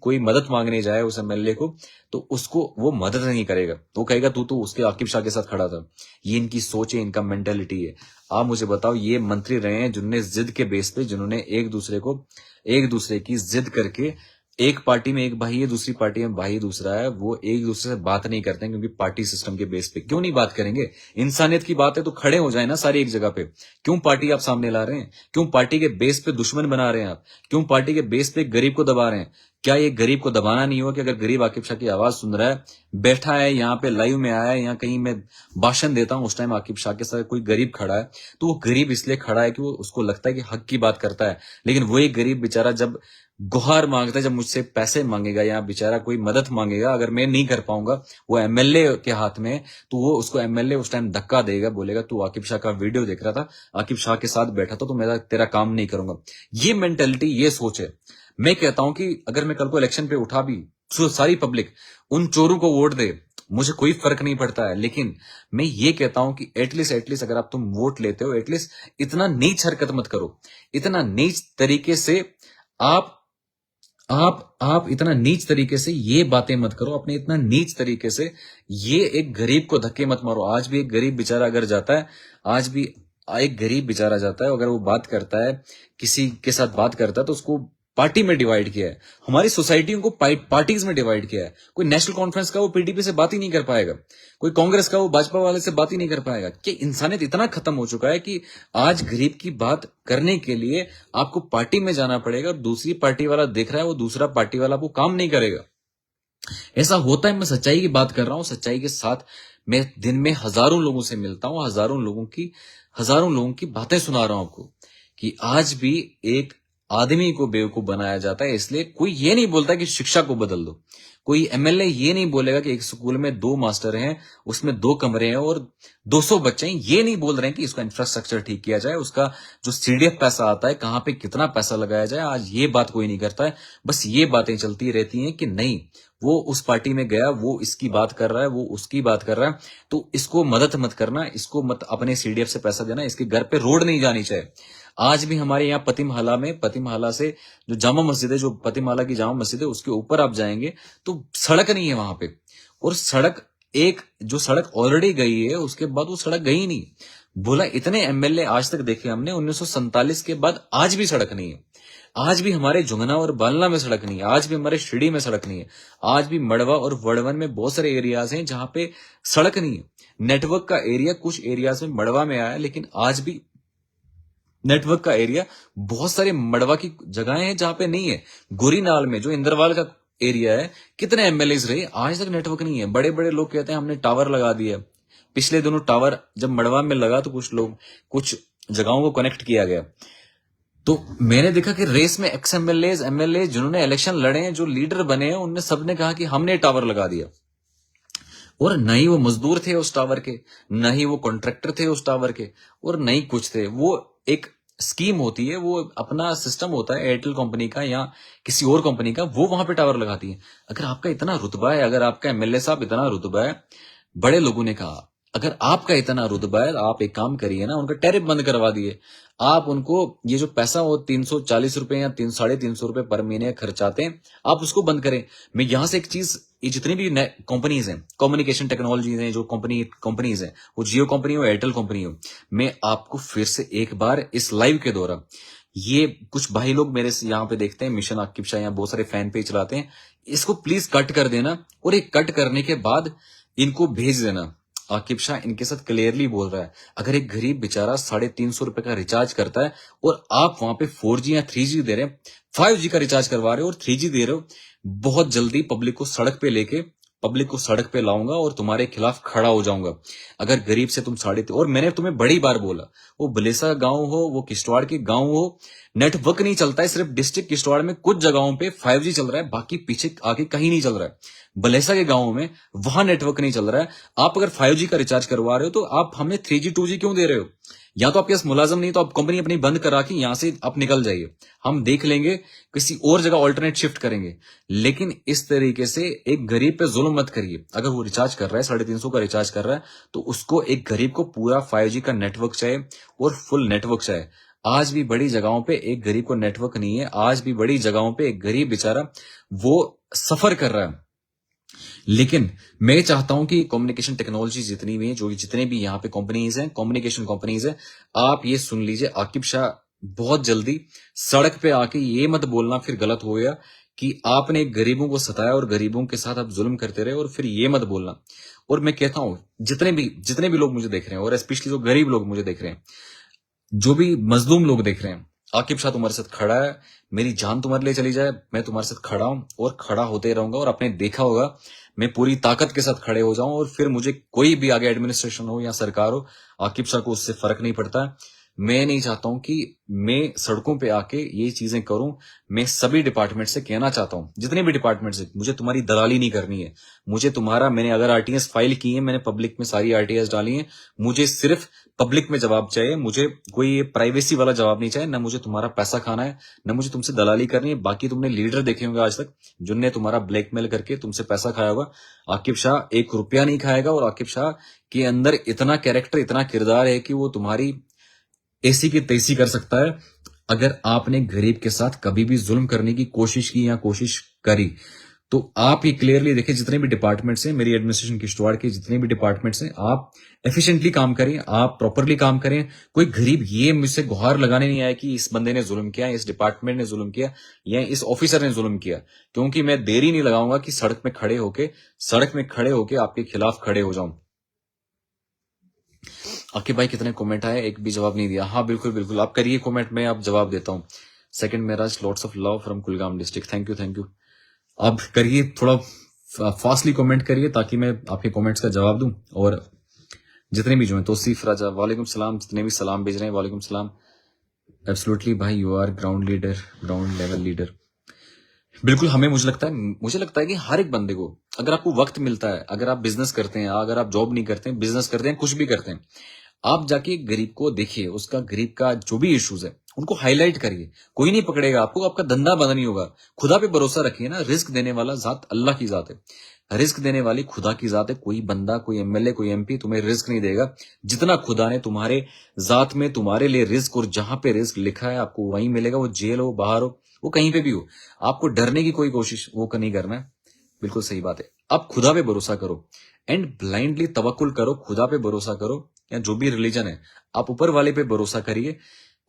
कोई मदद मांगने जाए उस एमएलए को, तो उसको वो मदद नहीं करेगा, तो कहेगा तू तो उसके आकिब शाह के साथ खड़ा था। ये इनकी सोच है, इनका मेंटेलिटी है। आप मुझे बताओ, ये मंत्री रहे हैं जिन्होंने जिद के बेस पे, जिन्होंने एक दूसरे की जिद करके, एक पार्टी में एक भाई है, दूसरी पार्टी में भाई दूसरा है, वो एक दूसरे से बात नहीं करते हैं क्योंकि पार्टी सिस्टम के बेस पे। क्यों नहीं बात करेंगे? इंसानियत की बात है तो खड़े हो जाए ना सारी एक जगह पे। क्यों पार्टी आप सामने ला रहे हैं? क्यों पार्टी के बेस पे दुश्मन बना रहे हैं आप? क्यों पार्टी के बेस पे गरीब को दबा रहे हैं? क्या ये गरीब को दबाना नहीं हुआ कि अगर गरीब आकिब शाह की आवाज सुन रहा है, बैठा है यहाँ पे, लाइव में आया है, यहाँ कहीं मैं भाषण देता हूँ, उस टाइम आकिब शाह के साथ कोई गरीब खड़ा है, तो वो गरीब इसलिए खड़ा है कि वो उसको लगता है कि हक की बात करता है। लेकिन वो एक गरीब बेचारा जब गुहार मांगता है, जब मुझसे पैसे मांगेगा या बेचारा कोई मदद मांगेगा, अगर मैं नहीं कर पाऊंगा, वो एमएलए के हाथ में, तो वो उसको एमएलए उस टाइम धक्का देगा, बोलेगा तू आकिब शाह का वीडियो देख रहा था, आकिब शाह के साथ बैठा था, तो मैं तेरा काम नहीं करूंगा। ये मेंटेलिटी, ये सोच है। मैं कहता हूं कि अगर मैं कल को इलेक्शन पे उठा भी, तो सारी पब्लिक उन चोरों को वोट दे, मुझे कोई फर्क नहीं पड़ता है। लेकिन मैं ये कहता हूं कि एटलीस्ट अगर आप तुम वोट लेते हो, एटलीस्ट इतना नीच हरकत मत करो, इतना नीच तरीके से आप इतना नीच तरीके से ये बातें मत करो, अपने इतना नीच तरीके से ये एक गरीब को धक्के मत मारो। आज भी एक गरीब बेचारा अगर जाता है, आज भी एक गरीब बेचारा जाता है, अगर वो बात करता है, किसी के साथ बात करता है, तो उसको पार्टी में डिवाइड किया है, हमारी सोसाइटियों को पार्टीज में डिवाइड किया है। कोई नेशनल कॉन्फ्रेंस का वो पीडीपी से बात ही नहीं कर पाएगा, कोई कांग्रेस का वो भाजपा वाले से बात ही नहीं कर पाएगा। कि इंसानियत इतना खत्म हो चुका है कि आज गरीब की बात करने के लिए आपको पार्टी में जाना पड़ेगा, और दूसरी पार्टी वाला देख रहा है, वो दूसरा पार्टी वाला आपको काम नहीं करेगा। ऐसा होता है। मैं सच्चाई की बात कर रहा हूं, सच्चाई के साथ मैं दिन में हजारों लोगों से मिलता हूं, हजारों लोगों की बातें सुना रहा हूं आपको, कि आज भी एक आदमी को बेवकूफ बनाया जाता है। इसलिए कोई ये नहीं बोलता कि शिक्षा को बदल दो, कोई एमएलए ये नहीं बोलेगा कि एक स्कूल में 2 मास्टर हैं, उसमें 2 कमरे हैं और 200 बच्चे हैं, ये नहीं बोल रहे हैं कि इसका इंफ्रास्ट्रक्चर ठीक किया जाए, उसका जो सीडीएफ पैसा आता है कहां पे कितना पैसा लगाया जाए, आज ये बात कोई नहीं करता है। बस ये बातें चलती रहती हैं कि नहीं, वो उस पार्टी में गया, वो इसकी बात कर रहा है, वो उसकी बात कर रहा है, तो इसको मदद मत करना, इसको मत अपने सीडीएफ से पैसा देना, इसके घर पे रोड नहीं जानी चाहिए। आज भी हमारे यहाँ पतिमहाला से जो जामा मस्जिद है, जो पतिमाला की जामा मस्जिद है, उसके ऊपर आप जाएंगे तो सड़क नहीं है वहां पे, और जो सड़क ऑलरेडी गई है, उसके बाद वो सड़क गई नहीं। बोला इतने एमएलए आज तक देखे हमने, 1947 के बाद आज भी सड़क नहीं है। आज भी हमारे जुंगना और बालना में सड़क नहीं है, आज भी हमारे शिरडी में सड़क नहीं है, आज भी मड़वा और वड़वन में बहुत सारे एरियाज हैं जहां पे सड़क नहीं है। नेटवर्क का एरिया कुछ एरियाज में मड़वा में आया, लेकिन आज भी नेटवर्क का एरिया बहुत सारे मड़वा की जगहें हैं जहां पे नहीं है। गोरीनाल में जो इंदरवाल का एरिया है, कितने एमएलए रहे, आज तक नेटवर्क नहीं है। बड़े बड़े लोग कहते हैं हमने टावर लगा दिया, पिछले दोनों टावर जब मड़वा में लगा तो कुछ जगहों को कनेक्ट किया गया। तो मैंने देखा कि रेस में एक्स एमएलए जिन्होंने इलेक्शन लड़े हैं, जो लीडर बने हैं, उनने सबने कहा कि हमने टावर लगा दिया। और न ही वो मजदूर थे उस टावर के, न ही वो कॉन्ट्रैक्टर थे उस टावर के, और न ही कुछ थे। वो एक स्कीम होती है, वो अपना सिस्टम होता है एयरटेल कंपनी का या किसी और कंपनी का, वो वहां पे टावर लगाती है। अगर आपका इतना रुतबा है, अगर आपका एमएलए साहब इतना रुतबा है, बड़े लोगों ने कहा अगर आपका इतना रुतबा है, आप एक काम करिए ना, उनका टैरिफ बंद करवा दिए। आप उनको ये जो पैसा वो 340 रुपए या 350 रुपए पर महीने खर्चाते हैं, आप उसको बंद करें। मैं यहां से एक चीज, ये जितनी भी कंपनीज हैं, कम्युनिकेशन टेक्नोलॉजीज हैं, जो कंपनीज हैं, वो जियो कंपनी हो, एयरटेल कंपनी हो, मैं आपको फिर से एक बार इस लाइव के दौरान, ये कुछ भाई लोग मेरे से यहाँ पे देखते हैं, मिशन आकिब शाह, यहाँ बहुत सारे फैन पेज चलाते हैं, इसको प्लीज कट कर देना, और एक कट करने के बाद इनको भेज देना। आकिब शाह इनके साथ क्लियरली बोल रहा है, अगर एक गरीब बेचारा 350 रुपए का रिचार्ज करता है, और आप वहां पे 4G या 3G दे रहे हैं, 5G का रिचार्ज करवा रहे हो और 3G दे रहे हो, बहुत जल्दी पब्लिक को सड़क पे लाऊंगा और तुम्हारे खिलाफ खड़ा हो जाऊंगा। अगर गरीब से तुम और मैंने तुम्हें बड़ी बार बोला, वो बलेसा गांव हो, वो किश्तवाड़ के गांव हो, नेटवर्क नहीं चलता है, सिर्फ डिस्ट्रिक्ट किश्तवाड़ में कुछ जगहों पे 5G चल रहा है, बाकी पीछे आगे कहीं नहीं चल रहा है। बलेसा के गांव में वहां नेटवर्क नहीं चल रहा है। आप अगर 5G का रिचार्ज करवा रहे हो, तो आप हमें 3G 2G क्यों दे रहे हो? या तो आपके पास मुलाजम नहीं, तो आप कंपनी अपनी बंद करा के यहां से आप निकल जाइए, हम देख लेंगे, किसी और जगह ऑल्टरनेट शिफ्ट करेंगे। लेकिन इस तरीके से एक गरीब पे जुल्म मत करिए। अगर वो रिचार्ज कर रहा है, 350 का रिचार्ज कर रहा है, तो उसको, एक गरीब को पूरा 5G का नेटवर्क चाहिए और फुल नेटवर्क चाहिए। आज भी बड़ी जगहों पे एक गरीब को नेटवर्क नहीं है, आज भी बड़ी जगहों पे एक गरीब बेचारा वो सफर कर रहा है। लेकिन मैं चाहता हूं कि कम्युनिकेशन टेक्नोलॉजी जितनी भी है, जो जितने भी यहाँ पे कंपनीज हैं, कम्युनिकेशन कंपनीज है, आप ये सुन लीजिए, आकिब शाह बहुत जल्दी सड़क पे आके ये मत बोलना फिर गलत हो गया कि आपने गरीबों को सताया और गरीबों के साथ आप जुल्म करते रहे, और फिर ये मत बोलना। और मैं कहता हूं, जितने भी लोग मुझे देख रहे हैं, और स्पेशली जो गरीब लोग मुझे देख रहे हैं, जो भी मजलूम लोग देख रहे हैं, आकिब शाह तुम्हारे साथ खड़ा है, मेरी जान तुम्हारे लिए चली जाए, मैं तुम्हारे साथ खड़ा हूं और खड़ा होते रहूंगा। और आपने देखा होगा, मैं पूरी ताकत के साथ खड़े हो जाऊं, और फिर मुझे कोई भी आगे एडमिनिस्ट्रेशन हो या सरकार हो, आकिब शाह को उससे फर्क नहीं पड़ता है। मैं नहीं चाहता हूं कि मैं सड़कों पे आके ये चीजें करूं। मैं सभी डिपार्टमेंट से कहना चाहता हूं, जितने भी डिपार्टमेंट से, मुझे तुम्हारी दलाली नहीं करनी है। मुझे तुम्हारा, मैंने अगर आरटीएस फाइल की है, मैंने पब्लिक में सारी आरटीएस डाली है, मुझे सिर्फ पब्लिक में जवाब चाहिए। मुझे कोई प्राइवेसी वाला जवाब नहीं चाहिए, ना मुझे तुम्हारा पैसा खाना है, ना मुझे तुमसे दलाली करनी है। बाकी तुमने लीडर देखे होंगे आज तक जिनने तुम्हारा ब्लैकमेल करके तुमसे पैसा खाया होगा। आकिब शाह 1 रुपया नहीं खाएगा, और आकिब शाह के अंदर इतना कैरेक्टर, इतना किरदार है कि वो तुम्हारी ऐसी की तैसी कर सकता है। अगर आपने गरीब के साथ कभी भी जुल्म करने की कोशिश की या कोशिश करी, तो आप ये क्लियरली देखें, जितने भी डिपार्टमेंट्स हैं, मेरी एडमिनिस्ट्रेशन किश्तवाड़ के जितने भी डिपार्टमेंट्स हैं, आप एफिशिएंटली काम करें, आप प्रॉपरली काम करें। कोई गरीब ये मुझसे गुहार लगाने नहीं आया कि इस बंदे ने जुल्म किया, इस डिपार्टमेंट ने जुल्म किया, या इस ऑफिसर ने जुल्म किया, क्योंकि मैं देरी नहीं लगाऊंगा कि सड़क में खड़े होके आपके खिलाफ खड़े हो जाऊं। आकिब भाई कितने कमेंट आए, एक भी जवाब नहीं दिया। हाँ बिल्कुल बिल्कुल, आप करिए कमेंट में, आप जवाब देता हूँ। Second Meraj, lots of love from Kulgam district, thank you. आप करिए, थोड़ा फास्टली कमेंट करिए ताकि मैं आपके कमेंट्स का जवाब दूं। और जितने भी जो हैं, तौसीफ राजा, वालेकुम सलाम, जितने भी सलाम भेज रहे हैं, वालेकुम सलाम। एब्सोल्युटली भाई, you are ground leader, ground level leader. बिल्कुल, मुझे लगता है कि हर एक बंदे को, अगर आपको वक्त मिलता है, अगर आप बिजनेस करते हैं, अगर आप जॉब नहीं करते हैं, बिजनेस करते हैं, कुछ भी करते हैं, आप जाके गरीब को देखिए, उसका, गरीब का जो भी इश्यूज है उनको हाईलाइट करिए। कोई नहीं पकड़ेगा आपको, आपका धंधा बंद नहीं होगा। खुदा पे भरोसा रखिए ना, रिस्क देने वाला जात अल्लाह की जात है, रिस्क देने वाली खुदा की जात है। कोई बंदा, कोई एमएलए, कोई एमपी तुम्हें रिस्क नहीं देगा जितना खुदा ने तुम्हारे जात में तुम्हारे लिए रिस्क, और जहां पे रिस्क लिखा है आपको वहीं मिलेगा। वो जेल हो, बाहर हो, वो कहीं पे भी हो, आपको डरने की कोई कोशिश वो नहीं करना है। बिल्कुल सही बात है। आप खुदा पे भरोसा करो एंड ब्लाइंडली तवक्कुल करो, खुदा पे भरोसा करो, या जो भी रिलीजन है, आप ऊपर वाले पे भरोसा करिए,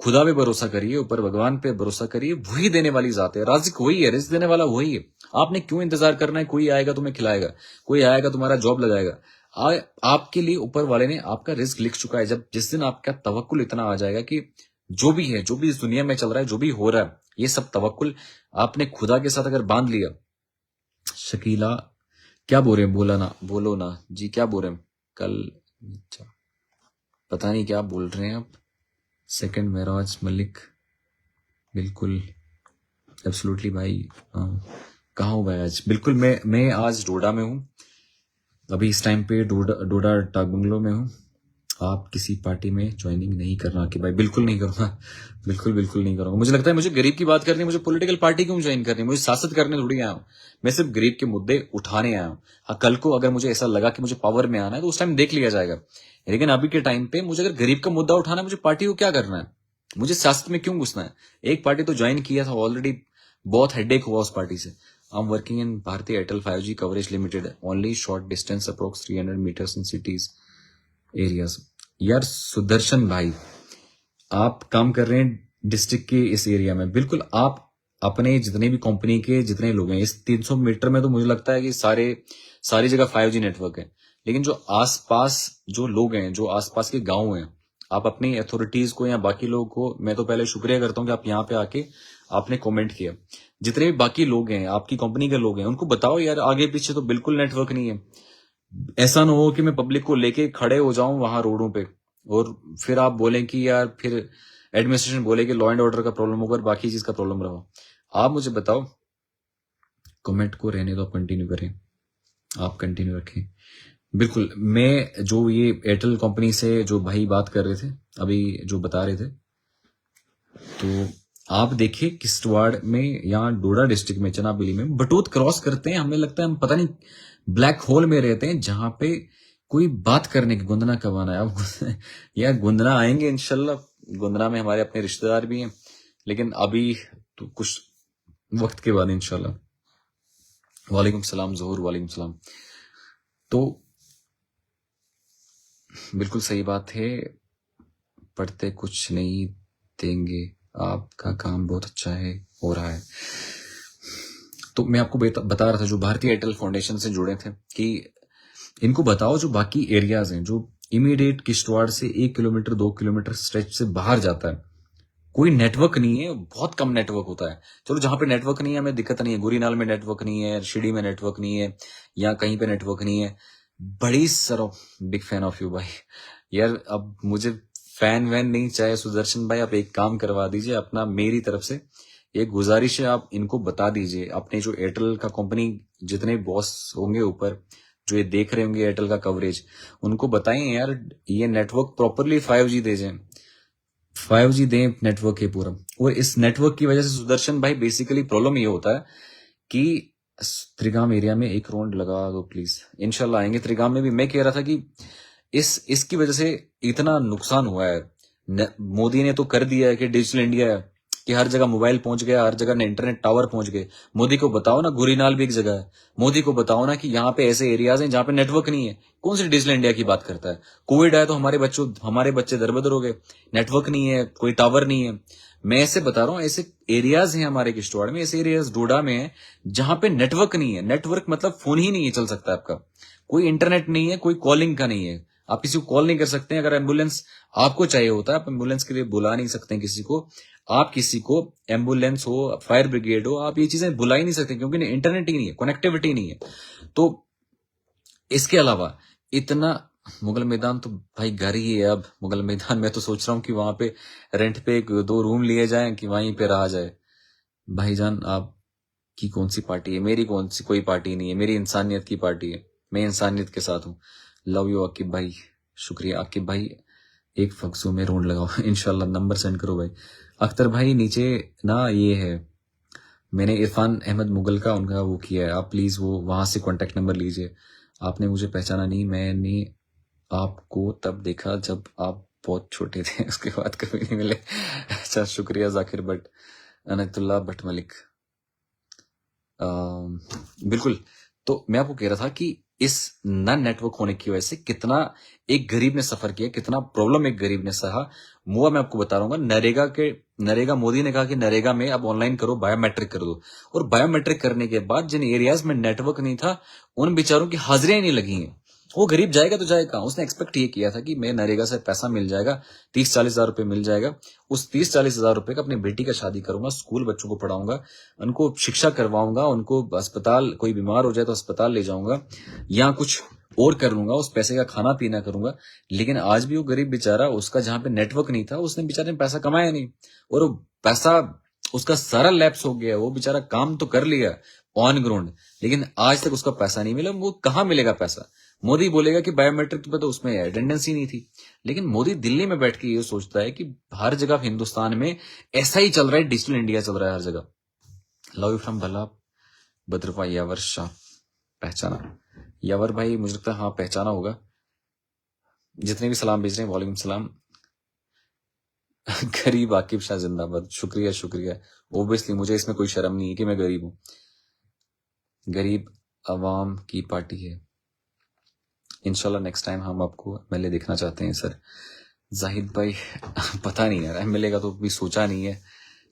खुदा पे भरोसा करिए, ऊपर भगवान पे भरोसा करिए। वही देने वाली जात है, राजिक वही है, रिस्क देने वाला वही है। आपने क्यों इंतजार करना है? कोई आएगा तुम्हें खिलाएगा, कोई आएगा तुम्हारा जॉब लगाएगा। आपके लिए ऊपर वाले ने आपका रिस्क लिख चुका है। जब जिस दिन आपका तवक्कुल इतना आ जाएगा कि जो भी है, जो भी इस दुनिया में चल रहा है, जो भी हो रहा है, ये सब तवक्कुल आपने खुदा के साथ अगर बांध लिया। शकीला क्या बोल रहे हैं? बोलो ना जी, क्या बोल रहे हैं? कल पता नहीं क्या बोल रहे हैं आप। सेकंड मेराज मलिक, बिल्कुल एब्सोल्युटली भाई। कहाँ हूँ भाई आज? बिल्कुल मैं आज डोडा में हूँ, अभी इस टाइम पे डोडा टाग बंगलो में हूँ। आप किसी पार्टी में ज्वाइनिंग नहीं करना कि भाई, बिल्कुल नहीं करूंगा, बिल्कुल नहीं करूंगा। मुझे लगता है मुझे गरीब की बात करनी है, मुझे पॉलिटिकल पार्टी क्यों ज्वाइन करनी है, मुझे सियासत करने थोड़ी आया हूँ। मैं सिर्फ गरीब के मुद्दे उठाने आया हूँ। हाँ, कल को अगर मुझे ऐसा लगा कि मुझे पावर में आना है तो उस टाइम देख लिया जाएगा, लेकिन अभी के टाइम पे मुझे अगर गरीब का मुद्दा उठाना है, मुझे पार्टी को क्या करना है, मुझे सियासत में क्यों घुसना है। एक पार्टी तो ज्वाइन किया था ऑलरेडी, बहुत हेडेक हुआ उस पार्टी से। I am working in Bharatiya Airtel 5G coverage limited, only short distance approx 300 metres in cities areas. यार सुदर्शन भाई, आप काम कर रहे हैं डिस्ट्रिक्ट के इस एरिया में, बिल्कुल आप अपने जितने भी कंपनी के जितने लोग हैं इस 300 मीटर में, तो मुझे लगता है कि सारी जगह 5G नेटवर्क है। लेकिन जो आसपास जो लोग हैं, जो आसपास के गांव हैं, आप अपनी अथॉरिटीज को या बाकी लोगों को, मैं तो पहले शुक्रिया करता हूं कि आप यहाँ पे आके आपने कमेंट किया। जितने भी बाकी लोग हैं, आपकी कंपनी के लोग हैं, उनको बताओ यार आगे पीछे तो बिल्कुल नेटवर्क नहीं है। ऐसा ना हो कि मैं पब्लिक को लेके खड़े हो जाऊं वहां रोडों पे, और फिर आप बोलें कि यार, फिर एडमिनिस्ट्रेशन बोले कि लॉ एंड ऑर्डर का प्रॉब्लम होगा और बाकी चीज का प्रॉब्लम रहा। आप मुझे बताओ, कमेंट को रहने दो, आप कंटिन्यू करें, आप कंटिन्यू रखें। बिल्कुल, मैं जो ये एयरटेल कंपनी से जो भाई बात कर रहे थे अभी, जो बता रहे थे, तो आप देखिए किश्तवाड़ में, यहाँ डोडा डिस्ट्रिक्ट में, चनाबिली में बटोत क्रॉस करते हैं, हमें लगता है हम पता नहीं ब्लैक होल में रहते हैं, जहां पे कोई बात करने की। गुंदना कब आना है अब या गुंदना आएंगे इंशाल्लाह। गुंदना में हमारे अपने रिश्तेदार भी हैं, लेकिन अभी तो कुछ वक्त के बाद इंशाल्लाह। वालेकुम सलाम ज़हूर, वालेकुम सलाम। तो बिल्कुल सही बात है, पढ़ते कुछ नहीं देंगे, आपका काम बहुत अच्छा है, हो रहा है। तो मैं आपको बता रहा था, जो भारतीय एयरटेल फाउंडेशन से जुड़े थे, कि इनको बताओ जो बाकी एरियाज हैं, जो इमीडिएट किश्तवाड़ से 1 किलोमीटर 2 किलोमीटर स्ट्रेच से बाहर जाता है, कोई नेटवर्क नहीं है, बहुत कम नेटवर्क होता है। चलो जहां पे नेटवर्क नहीं है हमें दिक्कत नहीं है, गुरीनाल में नेटवर्क नहीं है, शिरडी में नेटवर्क नहीं है, या कहीं पे नेटवर्क नहीं है। बड़ी sir, big fan of you भाई। यार अब मुझे फैन वैन नहीं चाहिए सुदर्शन भाई, आप एक काम करवा दीजिए अपना, मेरी तरफ से एक गुजारिश है, आप इनको बता दीजिए, अपने जो एयरटेल का कंपनी जितने बॉस होंगे ऊपर, जो ये देख रहे होंगे एयरटेल का कवरेज, उनको बताएं यार ये नेटवर्क प्रॉपरली 5G दे जाए, 5G दें नेटवर्क है पूरा। और इस नेटवर्क की वजह से सुदर्शन भाई बेसिकली प्रॉब्लम ये होता है कि त्रिगाम एरिया में एक राउंड लगा दो प्लीज, इंशाल्लाह आएंगे। त्रिगाम में भी मैं कह रहा था कि इसकी वजह से इतना नुकसान हुआ है। मोदी ने तो कर दिया है कि डिजिटल इंडिया है, कि हर जगह मोबाइल पहुंच गया, हर जगह इंटरनेट टावर पहुंच गए। मोदी को बताओ ना, गुरीनाल भी एक जगह है, मोदी को बताओ ना कि यहाँ पे ऐसे एरियाज हैं जहाँ पे नेटवर्क नहीं है। कौन सी डिजिटल इंडिया की बात करता है। कोविड आया तो हमारे बच्चे दरबदर हो गए, नेटवर्क नहीं है, कोई टावर नहीं है। मैं ऐसे बता रहा हूँ, ऐसे एरियाज हैं हमारे किश्तवाड़ में, ऐसे एरियाज डोडा में है जहां पे नेटवर्क नहीं है। नेटवर्क मतलब फोन ही नहीं चल सकता आपका, कोई इंटरनेट नहीं है, कोई कॉलिंग का नहीं है, आप किसी को कॉल नहीं कर सकते हैं। अगर एम्बुलेंस आपको चाहिए होता है, आप एम्बुलेंस के लिए बुला नहीं सकते हैं किसी को। आप किसी को, एम्बुलेंस हो, फायर ब्रिगेड हो, आप ये चीजें बुला ही नहीं सकते, क्योंकि इंटरनेट ही नहीं है, कनेक्टिविटी नहीं है। तो इसके अलावा इतना, मुगल मैदान तो भाई घर ही है। अब मुगल मैदान में तो सोच रहा हूँ कि वहां पे रेंट पे 2 रूम लिए जाएं, कि वहीं पे रहा जाए। भाईजान आपकी कौन सी पार्टी है, मेरी कौन सी कोई पार्टी नहीं है, मेरी इंसानियत की पार्टी है, मैं इंसानियत के साथ हूँ। लव यू आकिब भाई, शुक्रिया आकिब भाई। एक फक्सू में रोड लगाओ इंशाल्लाह, नंबर सेंड करो भाई। अख्तर भाई नीचे ना ये है, मैंने इरफान अहमद मुगल का उनका वो किया है, आप प्लीज वो वहां से कॉन्टेक्ट नंबर लीजिए। आपने मुझे पहचाना नहीं, मैंने आपको तब देखा जब आप बहुत छोटे थे उसके बाद कभी नहीं मिले। अच्छा शुक्रिया जाकिर भट्ट, अनतुल्लाह भट्ट मलिक। बिल्कुल, तो मैं आपको कह रहा था कि इस नन नेटवर्क होने की वजह से कितना एक गरीब ने सफर किया, कितना प्रॉब्लम एक गरीब ने सहा, वो मैं आपको बता रहा हूँ। नरेगा मोदी ने कहा कि नरेगा में अब ऑनलाइन करो, बायोमेट्रिक कर दो, और बायोमेट्रिक करने के बाद जिन एरियाज में नेटवर्क नहीं था उन बेचारों की हाजिरियां नहीं लगी हैं। वो गरीब जाएगा तो जाएगा, उसने एक्सपेक्ट ये किया था कि मैं नरेगा से पैसा मिल जाएगा, 30-40 हजार रुपए मिल जाएगा, उस 30-40 हजार रुपए का अपनी बेटी का शादी करूंगा, स्कूल बच्चों को पढ़ाऊंगा, उनको शिक्षा करवाऊंगा, उनको अस्पताल, कोई बीमार हो जाए तो अस्पताल ले जाऊंगा, या कुछ और कर लूंगा, उस पैसे का खाना पीना करूंगा। लेकिन आज भी वो गरीब बेचारा, उसका जहां पे नेटवर्क नहीं था, उसने बेचारे ने पैसा कमाया नहीं, और वो पैसा उसका सारा लैप्स हो गया। वो बेचारा काम तो कर लिया ऑन ग्राउंड, लेकिन आज तक उसका पैसा नहीं मिला। वो कहाँ मिलेगा पैसा, मोदी बोलेगा कि बायोमेट्रिक पे तो उसमें अटेंडेंस ही नहीं थी, लेकिन मोदी दिल्ली में बैठ के ये सोचता है कि हर जगह हिंदुस्तान में ऐसा ही चल रहा है, डिजिटल इंडिया चल रहा है हर जगह। लव यू फ्रॉम भला बद्रवा यावर शाह। पहचाना यावर भाई, मुझे लगता है हाँ पहचाना होगा। जितने भी सलाम भेज रहे हैं वालेकुम सलाम। गरीब आकिब शाह जिंदाबाद। शुक्रिया शुक्रिया। ओबियसली मुझे इसमें कोई शर्म नहीं है कि मैं गरीब हूं। गरीब अवाम की पार्टी है। इंशाल्लाह नेक्स्ट टाइम हम आपको एमएलए देखना चाहते हैं सर। जाहिद भाई पता नहीं यार, एमएलए का तो भी सोचा नहीं है।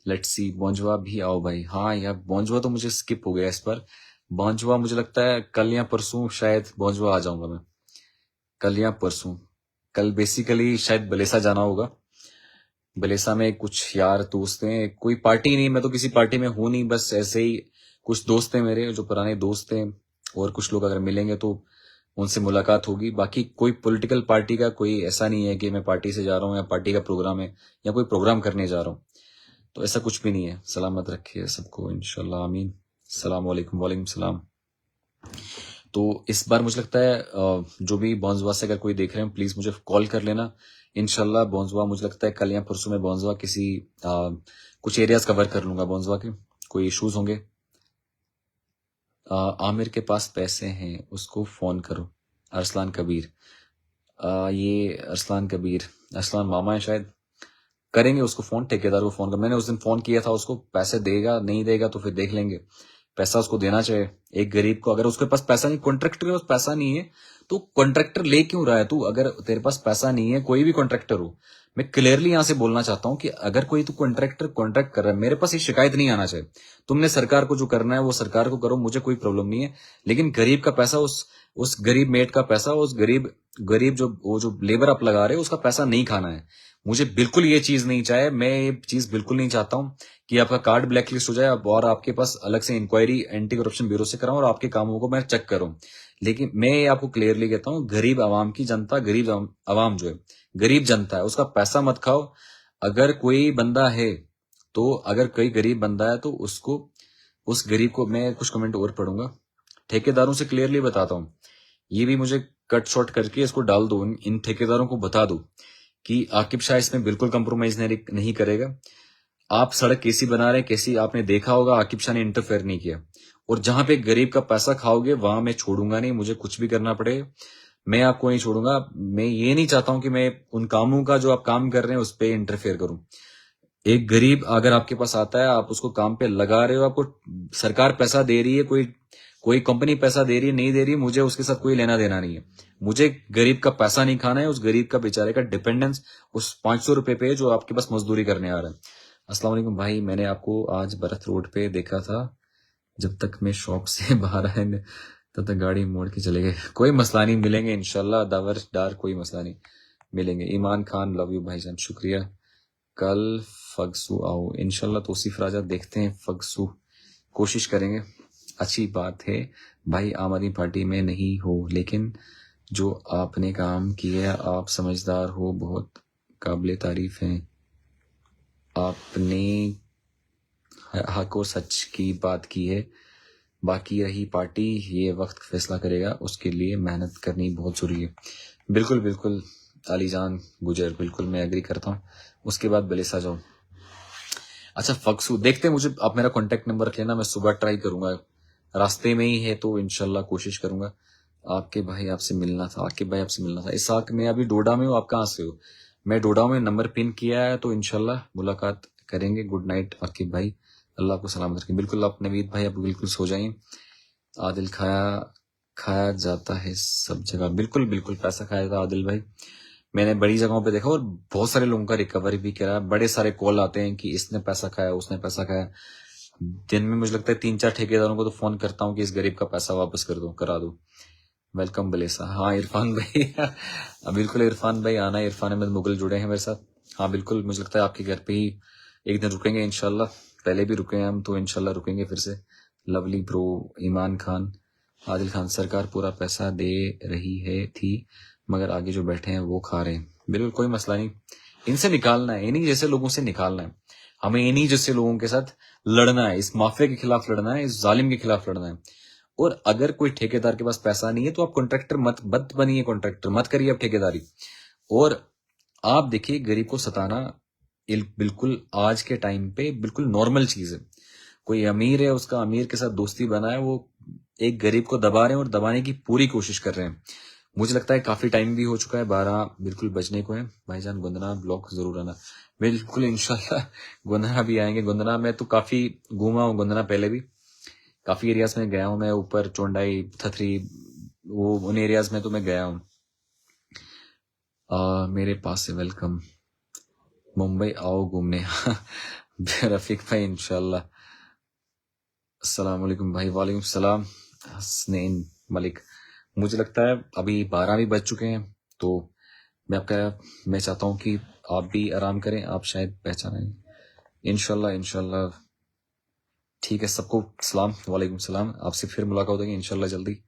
Let's see. बौंजवा भी आओ भाई। हाँ यार बौंजवा तो मुझे स्किप हो गया इस पर। बौंजवा मुझे लगता है कल या परसों शायद बौंजवा आ जाऊंगा मैं। कल या परसों। कल बेसिकली शायद बलेसा जाना होगा। बलेसा में कुछ यार दोस्त हैं, कोई पार्टी नहीं, मैं तो किसी पार्टी में हूं नहीं, बस ऐसे ही कुछ दोस्त हैं मेरे जो पुराने दोस्त हैं, और कुछ लोग अगर मिलेंगे तो उनसे मुलाकात होगी। बाकी कोई पॉलिटिकल पार्टी का कोई ऐसा नहीं है कि मैं पार्टी से जा रहा हूँ या पार्टी का प्रोग्राम है या कोई प्रोग्राम करने जा रहा हूँ, तो ऐसा कुछ भी नहीं है। सलामत रखिए सबको इंशाल्लाह, आमीन। सलाम वालेकुम। वालेकुम सलाम। तो इस बार मुझे लगता है जो भी बॉन्जवा से अगर कोई देख रहे हैं प्लीज मुझे कॉल कर लेना। इंशाल्लाह बॉन्जवा मुझे लगता है कल या परसों में बॉन्जवा किसी कुछ एरियाज कवर कर लूंगा बॉन्जवा के। कोई इश्यूज होंगे। आमिर के पास पैसे हैं उसको फोन करो। अरसलान कबीर। ये अरसलान कबीर, अरसलान मामा है शायद। करेंगे उसको फोन, ठेकेदार को फोन कर। मैंने उस दिन फोन किया था उसको, पैसे देगा नहीं देगा तो फिर देख लेंगे। पैसा उसको देना चाहिए। एक गरीब को अगर उसके पास पैसा नहीं, कॉन्ट्रैक्टर के पास पैसा नहीं है तो कॉन्ट्रैक्टर ले क्यों रहा है तू? अगर तेरे पास पैसा नहीं है, कोई भी कॉन्ट्रैक्टर हो, मैं क्लियरली यहां से बोलना चाहता हूं कि अगर कोई तू कॉन्ट्रैक्टर कॉन्ट्रैक्ट कर रहा है, मेरे पास ये शिकायत नहीं आना चाहिए। तुमने सरकार को जो करना है वो सरकार को करो, मुझे कोई प्रॉब्लम नहीं है, लेकिन गरीब का पैसा, उस गरीब मेट का पैसा, उस गरीब जो लेबर आप लगा रहे हो उसका पैसा नहीं खाना है। मुझे बिल्कुल ये चीज नहीं चाहिए। मैं ये चीज बिल्कुल नहीं चाहता हूं कि आपका कार्ड ब्लैकलिस्ट हो जाए और आपके पास अलग से इंक्वायरी एंटी करप्शन ब्यूरो से कराऊं और आपके कामों को मैं चेक करूं। लेकिन मैं आपको क्लियरली कहता हूं, गरीब आवाम की जनता, गरीब आवाम जो है, गरीब जनता है, उसका पैसा मत खाओ। अगर कोई बंदा है तो, अगर कोई गरीब बंदा है तो उसको, उस गरीब को, मैं कुछ कमेंट और पढ़ूंगा। ठेकेदारों से क्लियरली बताता हूं, ये भी मुझे कट शॉर्ट करके इसको डाल दो, इन ठेकेदारों को बता दो कि आकिब शाह इसमें बिल्कुल कंप्रोमाइज नहीं करेगा। आप सड़क कैसी बना रहे हैं, कैसी आपने देखा होगा, आकिब शाह ने इंटरफेयर नहीं किया। और जहां पे गरीब का पैसा खाओगे वहां मैं छोड़ूंगा नहीं, मुझे कुछ भी करना पड़े मैं आपको नहीं छोड़ूंगा। मैं ये नहीं चाहता हूं कि मैं उन कामों का जो आप काम कर रहे हैं उस पर इंटरफेयर करूं। एक गरीब अगर आपके पास आता है, आप उसको काम पे लगा रहे हो, आपको सरकार पैसा दे रही है, कोई कंपनी पैसा दे रही है नहीं दे रही है, मुझे उसके साथ कोई लेना देना नहीं है। मुझे गरीब का पैसा नहीं खाना है, उस गरीब का बेचारे का डिपेंडेंस उस 500 रुपए पे जो आपके पास मजदूरी करने आ रहा है। अस्सलाम वालेकुम भाई, मैंने आपको आज भरत रोड पे देखा था, जब तक मैं शॉप से बाहर आए तब तक गाड़ी मोड़ के चले गए। कोई मसला नहीं, मिलेंगे इंशाल्लाह दावर डार, कोई मसला नहीं, मिलेंगे। ईमान खान, लव यू भाईजान, शुक्रिया। कल फगसू आओ इंशाल्लाह। तौसीफ राजा, देखते हैं फगसू, कोशिश करेंगे। अच्छी बात है भाई, आम आदमी पार्टी में नहीं हो, लेकिन जो आपने काम किया, आप समझदार हो, बहुत काबिल तारीफ हैं। आपने हक और सच की बात की है। बाकी रही पार्टी, ये वक्त फैसला करेगा, उसके लिए मेहनत करनी बहुत जरूरी है। बिल्कुल बिल्कुल अलीजान गुजर, बिल्कुल मैं एग्री करता हूँ। उसके बाद बलेसा जाओ। अच्छा फक्सू, देखते हैं, मुझे आप मेरा कॉन्टेक्ट नंबर रख लेना, मैं सुबह ट्राई करूंगा, रास्ते में ही है तो इंशाल्लाह कोशिश करूंगा। आपके भाई आपसे मिलना था, आकिब भाई आपसे मिलना था। इसाक, मैं अभी डोडा में हूँ, आप कहाँ से हो? मैं डोडा में नंबर पिन किया है, तो इंशाल्लाह मुलाकात करेंगे। गुड नाइट आकिब भाई, अल्लाह को सलामत रखें। बिल्कुल आप नवीद भाई, आप बिल्कुल सो जाइए। आदिल, खाया जाता है सब जगह, बिल्कुल बिल्कुल पैसा खाया जाता है आदिल भाई। मैंने बड़ी जगहों पे देखा और बहुत सारे लोगों का रिकवरी भी करा। बड़े सारे कॉल आते हैं कि इसने पैसा खाया, उसने पैसा खाया। दिन में मुझे लगता है 3-4 ठेकेदारों को तो फोन करता हूँ कि इस गरीब का पैसा वापस करा दो। वेलकम बलेसा। हाँ इरफान भाई बिल्कुल इरफान भाई आना। इरफान अहमद मुगल जुड़े हैं मेरे साथ। हाँ बिल्कुल, मुझे लगता है आपके घर पे ही एक दिन रुकेंगे इंशाल्लाह। पहले भी रुके हैं हम, तो इंशाल्लाह रुकेंगे फिर से। लवली ब्रो, ईमान खान, आदिल खान, सरकार पूरा पैसा दे रही है थी, मगर आगे जो बैठे हैं वो खा रहे हैं। बिल्कुल कोई मसला नहीं, इनसे निकालना है, इन्हीं जैसे लोगों से निकालना है हमें, इन्हीं जैसे लोगों के साथ लड़ना है, इस माफिया के खिलाफ लड़ना है, इस जालिम के खिलाफ लड़ना है। और अगर कोई ठेकेदार के पास पैसा नहीं है तो आप कॉन्ट्रैक्टर मत बनिए, कॉन्ट्रैक्टर मत करिए आप ठेकेदारी। और आप देखिए गरीब को सताना बिल्कुल आज के टाइम पे बिल्कुल नॉर्मल चीज है। कोई अमीर है, उसका अमीर के साथ दोस्ती बना है, वो एक गरीब को दबा रहे हैं और दबाने की पूरी कोशिश कर रहे हैं। मुझे लगता है काफी टाइम भी हो चुका है, 12 बिल्कुल बजने को है। भाईजान गुंदना ब्लॉक जरूर आना। बिल्कुल इंशाल्लाह गुंदना भी आएंगे। गुंदना में तो काफी घूमा हूँ, गुंदना पहले भी काफी एरियाज में गया हूँ मैं, ऊपर चोंडाई थथरी वो उन एरियाज में तो मैं गया हूँ। मेरे पास से वेलकम, मुंबई आओ घूमने रफीक भाई इंशाल्लाह। अस्सलाम वालेकुम भाई। वालेकुम सलाम हसनैन मलिक। मुझे लगता है अभी 12 भी बज चुके हैं, तो मैं चाहता हूँ कि आप भी आराम करें। आप शायद पहचानें इंशाल्लाह इंशाल्लाह। ठीक है, सबको सलाम, वालेकुम सलाम। आपसे फिर मुलाकात होगी इंशाल्लाह जल्दी।